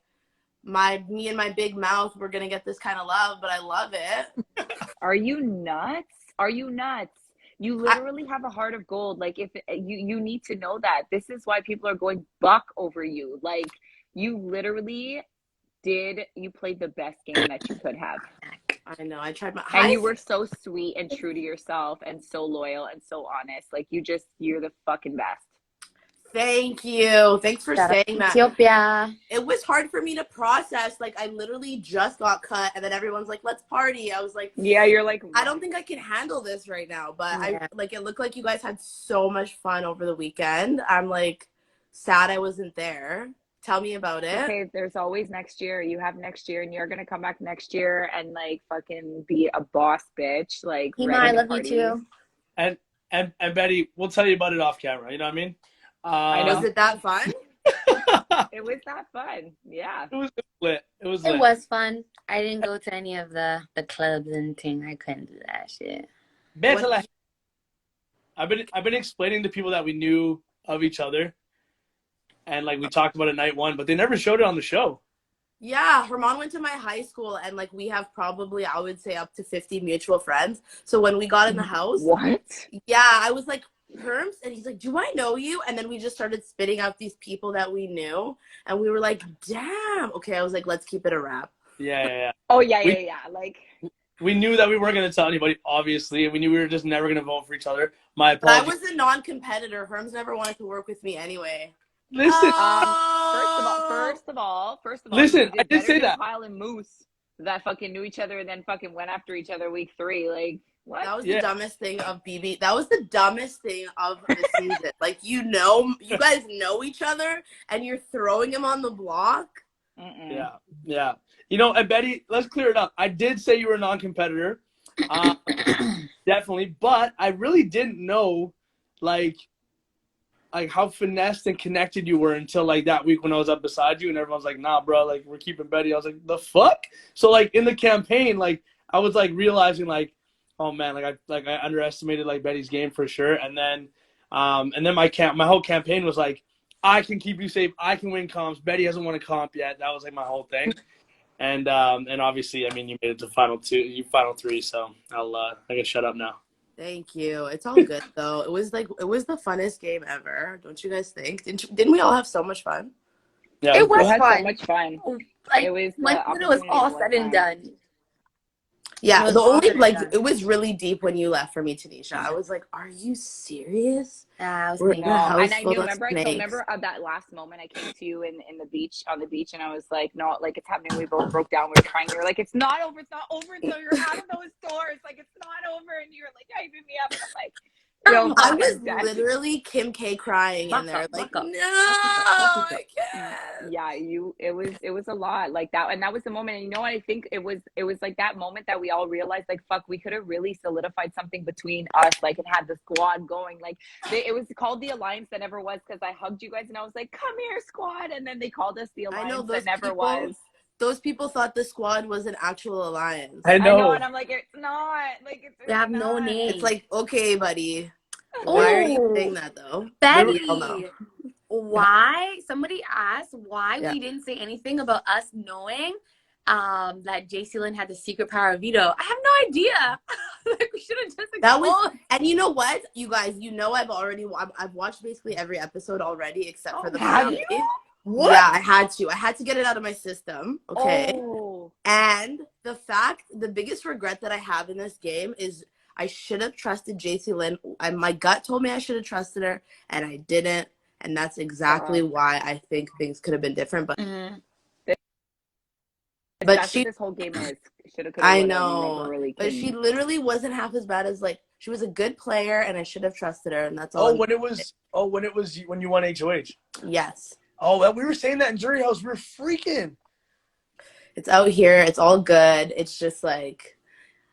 [SPEAKER 5] me and my big mouth were gonna get this kind of love, but I love it.
[SPEAKER 2] Are you nuts? Are you nuts? You literally have a heart of gold. Like, if you need to know that this is why people are going buck over you. Like, you literally you played the best game that you could have.
[SPEAKER 5] I know. I tried my
[SPEAKER 2] and you were so sweet and true to yourself and so loyal and so honest. Like, you're the fucking best.
[SPEAKER 5] Thank you. Thanks for saying that.
[SPEAKER 3] Ethiopia.
[SPEAKER 5] It was hard for me to process. Like, I literally just got cut, and then everyone's like, let's party. I was like,
[SPEAKER 2] yeah, you're like,
[SPEAKER 5] I don't think I can handle this right now. But it looked like you guys had so much fun over the weekend. I'm like sad I wasn't there. Tell me about it.
[SPEAKER 2] Okay, there's always next year. You have next year, and you're gonna come back next year and like fucking be a boss bitch. Like,
[SPEAKER 3] I love you too.
[SPEAKER 1] And Betty, we'll tell you about it off camera. You know what I mean?
[SPEAKER 2] I know.
[SPEAKER 5] Was it that fun?
[SPEAKER 2] It was that fun. Yeah.
[SPEAKER 1] It was lit. It was lit.
[SPEAKER 3] It was fun. I didn't go to any of the clubs and things. I couldn't do that shit.
[SPEAKER 1] I've been explaining to people that we knew of each other, and like we talked about it night one, but they never showed it on the show.
[SPEAKER 5] Yeah, Hermon went to my high school, and like we have probably, I would say, up to 50 mutual friends. So when we got in the house,
[SPEAKER 2] what?
[SPEAKER 5] Yeah, I was like, Herms, and he's like, do I know you? And then we just started spitting out these people that we knew, and we were like, damn. Okay, I was like, let's keep it a wrap.
[SPEAKER 1] Yeah.
[SPEAKER 2] Oh yeah. Like,
[SPEAKER 1] we knew that we weren't going to tell anybody, obviously, and we knew we were just never going to vote for each other. My apologies.
[SPEAKER 5] I was a non-competitor. Herms never wanted to work with me anyway.
[SPEAKER 1] Listen.
[SPEAKER 2] First of all,
[SPEAKER 1] listen, I did say that.
[SPEAKER 2] Kyle and Moose that fucking knew each other and then fucking went after each other week 3. Like, what?
[SPEAKER 5] That was the dumbest thing of BB. That was the dumbest thing of the season. Like, you guys know each other, and you're throwing him on the block.
[SPEAKER 1] Yeah. You know, and Betty, let's clear it up. I did say you were a non-competitor, definitely, but I really didn't know, like how finessed and connected you were until like that week when I was up beside you, and everyone's like, "Nah, bro, like we're keeping Betty." I was like, "The fuck?" So like in the campaign, like I was like realizing like, oh man, I underestimated like Betty's game for sure, and then my whole campaign was like, I can keep you safe, I can win comps. Betty hasn't won a comp yet. That was like my whole thing, and obviously, I mean, you made it to final 3, so I can shut up now.
[SPEAKER 5] Thank you. It's all good though. It was the funnest game ever. Don't you guys think? Didn't we all have so much fun?
[SPEAKER 1] Yeah,
[SPEAKER 3] it was
[SPEAKER 2] fun.
[SPEAKER 3] So
[SPEAKER 2] much fun.
[SPEAKER 3] Like,
[SPEAKER 2] it was
[SPEAKER 3] when it was all said and done.
[SPEAKER 5] Yeah, it was really deep when you left for me, Tynesha. I was like, "Are you serious?"
[SPEAKER 3] I was
[SPEAKER 5] thinking,
[SPEAKER 2] and I knew. Remember that last moment I came to you on the beach, and I was like, "No, like it's happening." We both broke down. We were crying. You were like, "It's not over. It's not over until you're out of those doors. Like it's not over." And you're like hyping me up. And I'm like,
[SPEAKER 5] I was literally Kim K crying in there, like, no, I can't.
[SPEAKER 2] Yeah, it was a lot like that, and that was the moment. And you know what? I think it was like that moment that we all realized, like, fuck, we could have really solidified something between us, like, and had the squad going. Like, it was called the alliance that never was, because I hugged you guys and I was like, come here, squad, and then they called us the alliance that never was.
[SPEAKER 5] Those people thought the squad was an actual alliance.
[SPEAKER 1] I know,
[SPEAKER 2] and I'm like, it's not. Like, it's
[SPEAKER 3] they have no name.
[SPEAKER 5] It's like, okay, buddy. Why are you saying that though?
[SPEAKER 3] Betty, why? Somebody asked why we didn't say anything about us knowing that JC Lynn had the secret power of veto. I have no idea. Like, we should have just
[SPEAKER 5] and you know what, you guys, I've watched basically every episode already except for the finale. What? Yeah, I had to get it out of my system. Okay.
[SPEAKER 2] Oh.
[SPEAKER 5] And the biggest regret that I have in this game is I should have trusted JC Lynn. My gut told me I should have trusted her, and I didn't. And that's exactly why I think things could have been different. But
[SPEAKER 2] this whole game is.
[SPEAKER 5] I know, but she literally wasn't half as bad as, like, she was a good player, and I should have trusted her, and that's all.
[SPEAKER 1] When you won HOH.
[SPEAKER 5] Yes.
[SPEAKER 1] Oh, well, we were saying that in Jury House. We were freaking.
[SPEAKER 5] It's out here. It's all good. It's just like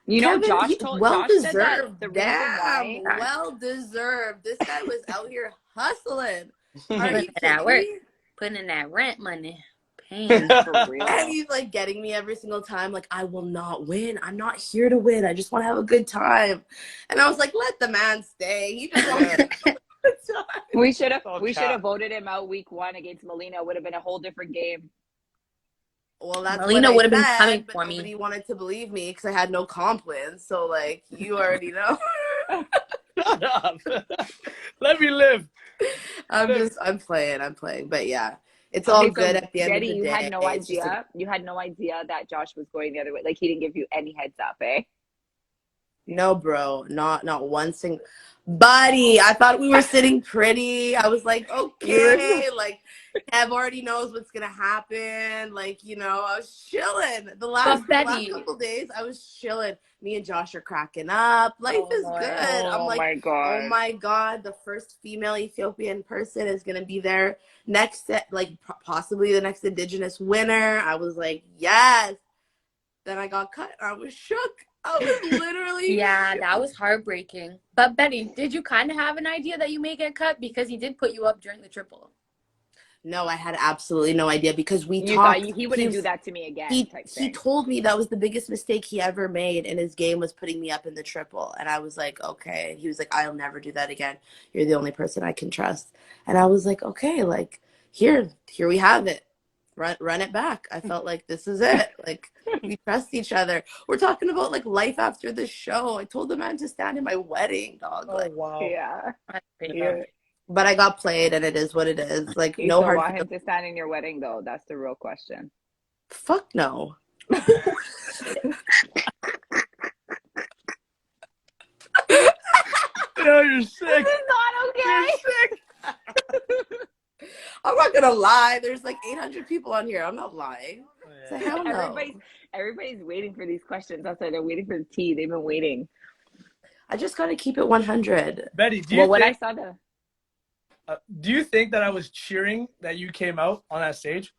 [SPEAKER 2] You know,
[SPEAKER 5] Kevin, well
[SPEAKER 2] Josh said that
[SPEAKER 5] deserved.
[SPEAKER 2] the reason
[SPEAKER 5] Damn,
[SPEAKER 2] why.
[SPEAKER 5] well deserved. This guy was out here hustling. Are
[SPEAKER 3] Putting
[SPEAKER 5] you
[SPEAKER 3] in that
[SPEAKER 5] kidding
[SPEAKER 3] work,
[SPEAKER 5] me?
[SPEAKER 3] putting in that rent money, paying.
[SPEAKER 2] For real.
[SPEAKER 5] And he's like getting me every single time. Like, I will not win. I'm not here to win. I just want to have a good time. And I was like, let the man stay. He just wants to have a good time.
[SPEAKER 2] We should have voted him out week 1 against Molina. It would have been a whole different game.
[SPEAKER 5] Well, that's
[SPEAKER 3] Molina
[SPEAKER 5] what
[SPEAKER 3] would
[SPEAKER 5] I
[SPEAKER 3] have been
[SPEAKER 5] said,
[SPEAKER 3] coming
[SPEAKER 5] but
[SPEAKER 3] for me.
[SPEAKER 5] nobody wanted to believe me because I had no comp wins. So, like, you already know.
[SPEAKER 1] Shut up. Let me live.
[SPEAKER 5] I'm playing. But yeah, it's all
[SPEAKER 2] Okay,
[SPEAKER 5] good
[SPEAKER 2] so
[SPEAKER 5] at the end
[SPEAKER 2] Betty,
[SPEAKER 5] of the
[SPEAKER 2] you
[SPEAKER 5] day.
[SPEAKER 2] had no
[SPEAKER 5] It's just
[SPEAKER 2] idea. You had no idea that Josh was going the other way. Like, he didn't give you any heads up, eh?
[SPEAKER 5] no, bro, not one single. Buddy, I thought we were sitting pretty. I was like, okay, like Kev already knows what's gonna happen. Like, you know, I was chilling. The last
[SPEAKER 3] Betty-
[SPEAKER 5] couple days, I was chilling. Me and Josh are cracking up. Life is
[SPEAKER 3] Lord.
[SPEAKER 5] good. I'm like,
[SPEAKER 2] my god.
[SPEAKER 5] oh my god, the first female Ethiopian person is gonna be there next, like possibly the next Indigenous winner. I was like, yes. Then I got cut. I was shook. I was literally
[SPEAKER 3] Yeah,
[SPEAKER 5] shook.
[SPEAKER 3] that was heartbreaking. But Betty, did you kind of have an idea that you may get cut because he did put you up during the triple?
[SPEAKER 5] No, I had absolutely no idea because we
[SPEAKER 2] You
[SPEAKER 5] talked.
[SPEAKER 2] thought he wouldn't do that to me again.
[SPEAKER 5] He told me that was the biggest mistake he ever made in his game was putting me up in the triple, and I was like, okay. He was like, I'll never do that again. You're the only person I can trust, and I was like, okay, like here we have it. Run it back. I felt like this is it. Like we trust each other. We're talking about like life after the show. I told the man to stand in my wedding, dog.
[SPEAKER 1] Oh,
[SPEAKER 5] Like,
[SPEAKER 1] wow.
[SPEAKER 2] Yeah.
[SPEAKER 3] Yeah.
[SPEAKER 5] but I got played, and it is what it is. Like
[SPEAKER 2] You
[SPEAKER 5] no
[SPEAKER 2] still
[SPEAKER 5] hard
[SPEAKER 2] want him
[SPEAKER 5] feelings.
[SPEAKER 2] to stand in your wedding, though? That's the real question.
[SPEAKER 5] Fuck no.
[SPEAKER 1] No, you're sick.
[SPEAKER 2] This is not okay.
[SPEAKER 1] You're sick.
[SPEAKER 5] I'm not gonna lie. There's like 800 people on here. I'm not lying. So hell no.
[SPEAKER 2] Everybody's waiting for these questions outside. They're waiting for the tea. They've been waiting.
[SPEAKER 5] I just gotta keep it 100.
[SPEAKER 1] Betty, do you think that I was cheering that you came out on that stage?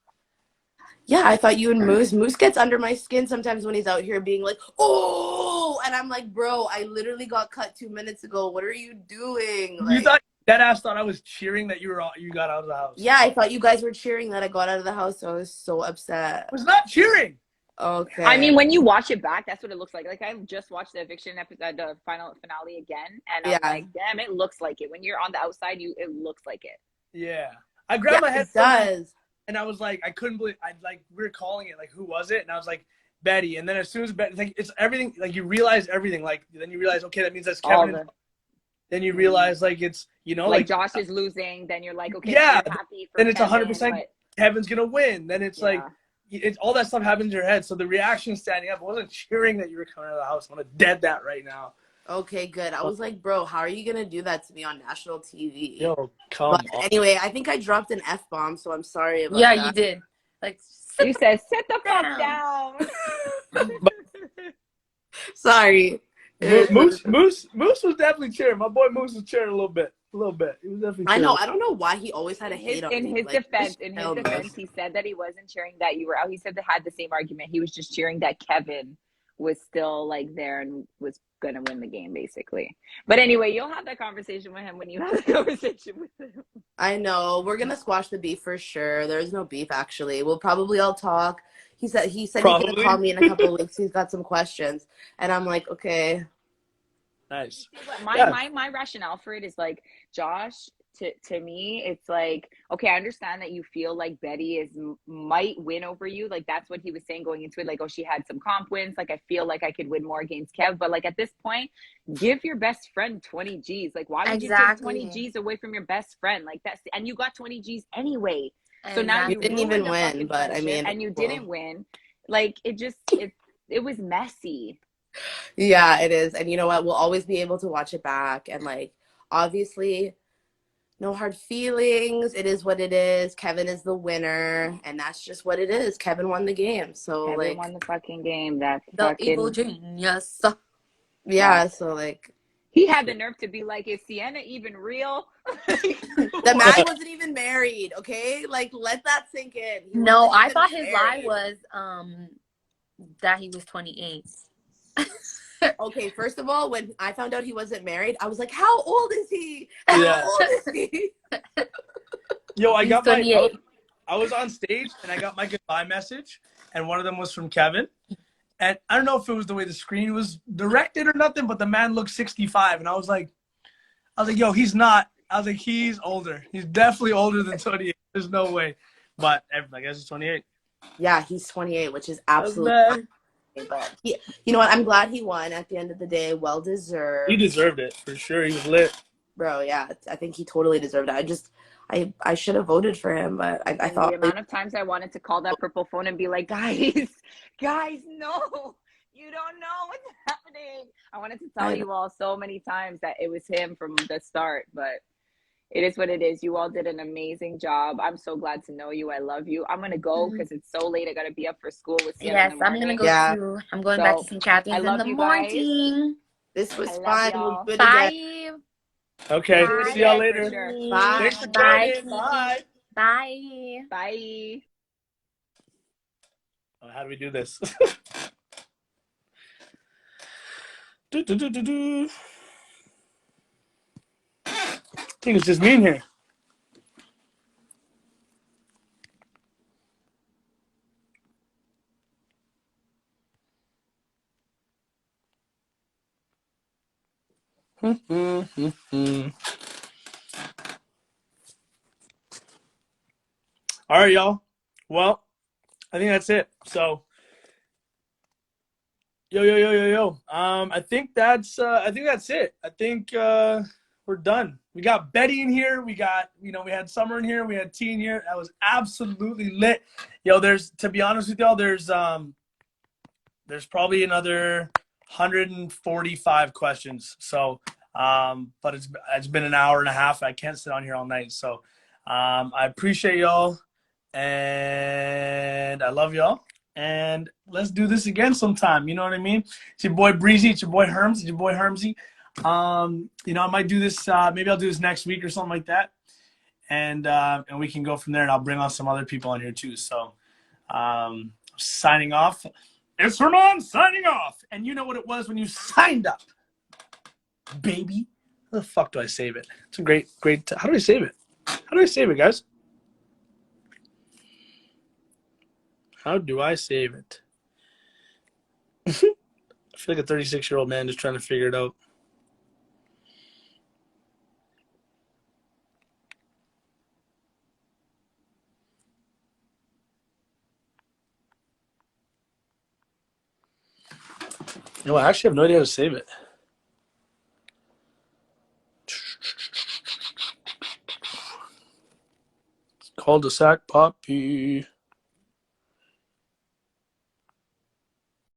[SPEAKER 5] Yeah, I thought you and Moose gets under my skin sometimes when he's out here being like, oh, and I'm like, bro, I literally got cut 2 minutes ago. What are you doing? Like,
[SPEAKER 1] You thought that ass thought I was cheering that you got out of the house.
[SPEAKER 5] yeah, I thought you guys were cheering that I got out of the house. So I was so upset.
[SPEAKER 1] I was not cheering.
[SPEAKER 5] Okay.
[SPEAKER 2] I mean, when you watch it back, that's what it looks like. Like, I just watched the eviction episode, the finale again, and I'm like, damn, it looks like it. When you're on the outside, it looks like it.
[SPEAKER 1] Yeah. I grabbed my head.
[SPEAKER 5] It does.
[SPEAKER 1] And I was like, I couldn't believe, we were calling it, like, who was it? And I was like, Betty. And then as soon as Betty, like, it's everything, like, you realize everything. Like, then you realize, okay, that means that's Kevin. Then you realize, like, it's, you know,
[SPEAKER 2] like Josh is losing. Then you're like, okay,
[SPEAKER 1] yeah.
[SPEAKER 2] you're happy for
[SPEAKER 1] then it's
[SPEAKER 2] Kevin,
[SPEAKER 1] 100% Kevin's going to win. Then it's like, it's all that stuff happens in your head. So the reaction standing up, I wasn't cheering that you were coming out of the house. I'm going to dead that right now.
[SPEAKER 5] Okay, good. I was like, bro, how are you going to do that to me on national TV?
[SPEAKER 1] Yo, come on.
[SPEAKER 5] Anyway, I think I dropped an F-bomb, so I'm sorry about that.
[SPEAKER 3] Yeah, you did. Like,
[SPEAKER 2] you said, sit the fuck down.
[SPEAKER 5] Sorry.
[SPEAKER 1] Moose was definitely cheering. My boy Moose was cheering a little bit. He was definitely cheering.
[SPEAKER 5] I know. I don't know why he always had a hate on me.
[SPEAKER 2] In his defense, he said that he wasn't cheering that you were out. He said they had the same argument. He was just cheering that Kevin was still like there and was gonna win the game, basically. But anyway, you'll have that conversation with him when you have the conversation with him.
[SPEAKER 5] I know. We're gonna squash the beef for sure. There's no beef actually. We'll probably all talk. He said he's gonna call me in a couple of weeks. He's got some questions. And I'm like, okay.
[SPEAKER 1] Nice.
[SPEAKER 2] My rationale for it is like, Josh, to me, it's like, okay, I understand that you feel like Betty might win over you. Like, that's what he was saying going into it. Like, oh, she had some comp wins. Like, I feel like I could win more against Kev. But like, at this point, give your best friend 20 G's. Like, why would you take 20 G's away from your best friend? Like, and you got 20 G's anyway. So now you
[SPEAKER 5] didn't even win, but I mean,
[SPEAKER 2] and you didn't win. Like, it was messy.
[SPEAKER 5] Yeah, it is. And you know what? We'll always be able to watch it back. And like, obviously, no hard feelings. It is what it is. Kevin is the winner, and that's just what it is. Kevin won the game. So
[SPEAKER 2] Kevin
[SPEAKER 5] like,
[SPEAKER 2] won the fucking game. That's
[SPEAKER 3] the
[SPEAKER 2] fucking
[SPEAKER 3] evil genius.
[SPEAKER 5] Yeah. So like,
[SPEAKER 2] He had the nerve to be like, "Is Sienna even real?"
[SPEAKER 5] The man wasn't even married, okay? Like, let that sink in. He
[SPEAKER 3] No,
[SPEAKER 5] wasn't
[SPEAKER 3] I
[SPEAKER 5] even
[SPEAKER 3] thought his lie
[SPEAKER 5] married.
[SPEAKER 3] was that he was 28.
[SPEAKER 5] Okay, first of all, when I found out he wasn't married, I was like, how old is he?
[SPEAKER 1] Yeah.
[SPEAKER 5] How old is he?
[SPEAKER 1] Yo, I
[SPEAKER 3] He's
[SPEAKER 1] got my.
[SPEAKER 3] 28.
[SPEAKER 1] I was on stage and I got my goodbye message, and one of them was from Kevin. And I don't know if it was the way the screen was directed or nothing, but the man looked 65, and I was like, yo, he's not. I was like, he's older. He's definitely older than 28. There's no way. But I guess he's 28.
[SPEAKER 5] Yeah, he's 28, which is
[SPEAKER 1] That's
[SPEAKER 5] absolutely
[SPEAKER 1] bad.
[SPEAKER 5] fine. But you know what? I'm glad he won at the end of the day. Well deserved.
[SPEAKER 1] He deserved it for sure. He was lit.
[SPEAKER 5] Bro, yeah, I think he totally deserved it. I should have voted for him, but I
[SPEAKER 2] And
[SPEAKER 5] thought
[SPEAKER 2] the amount of times I wanted to call that purple phone and be like, guys, no, you don't know what's happening. I wanted to tell you all so many times that it was him from the start, but it is what it is. You all did an amazing job. I'm so glad to know you. I love you. I'm going to go because it's so late. I got to be up for school with Sienna
[SPEAKER 3] Yes,
[SPEAKER 2] in the
[SPEAKER 3] I'm gonna
[SPEAKER 2] morning.
[SPEAKER 3] go
[SPEAKER 5] Yeah.
[SPEAKER 3] too. I'm going back to St. Catherine's in
[SPEAKER 2] love
[SPEAKER 3] the
[SPEAKER 2] you guys.
[SPEAKER 3] morning.
[SPEAKER 5] this was
[SPEAKER 2] I love
[SPEAKER 5] fun.
[SPEAKER 2] y'all.
[SPEAKER 5] We'll do it again.
[SPEAKER 3] Bye.
[SPEAKER 1] Okay.
[SPEAKER 2] Do it
[SPEAKER 1] See y'all
[SPEAKER 2] again for
[SPEAKER 1] later.
[SPEAKER 2] sure.
[SPEAKER 5] Bye.
[SPEAKER 1] Thanks for
[SPEAKER 3] Bye.
[SPEAKER 1] joining. Bye.
[SPEAKER 3] Bye.
[SPEAKER 2] Bye.
[SPEAKER 1] How do we do this? Do. I think it's just me in here. All right, y'all. Well, I think that's it. So, yo. I think that's it. I think we're done. We got Betty in here. We got, we had Summer in here. We had T in here. That was absolutely lit. Yo, to be honest with y'all, there's probably another 145 questions. So, but it's been an hour and a half. I can't sit on here all night. So, I appreciate y'all, and I love y'all. And let's do this again sometime. You know what I mean? It's your boy Breezy. It's your boy Herms. It's your boy Hermsy. I might do this. Maybe I'll do this next week or something like that. And we can go from there. And I'll bring on some other people on here too. So, signing off. It's Hermon signing off. And you know what it was when you signed up, baby. How the fuck do I save it? It's a great. How do I save it? How do I save it, guys? How do I save it? I feel like a 36-year-old man just trying to figure it out. No, I actually have no idea how to save it. It's called a sack poppy.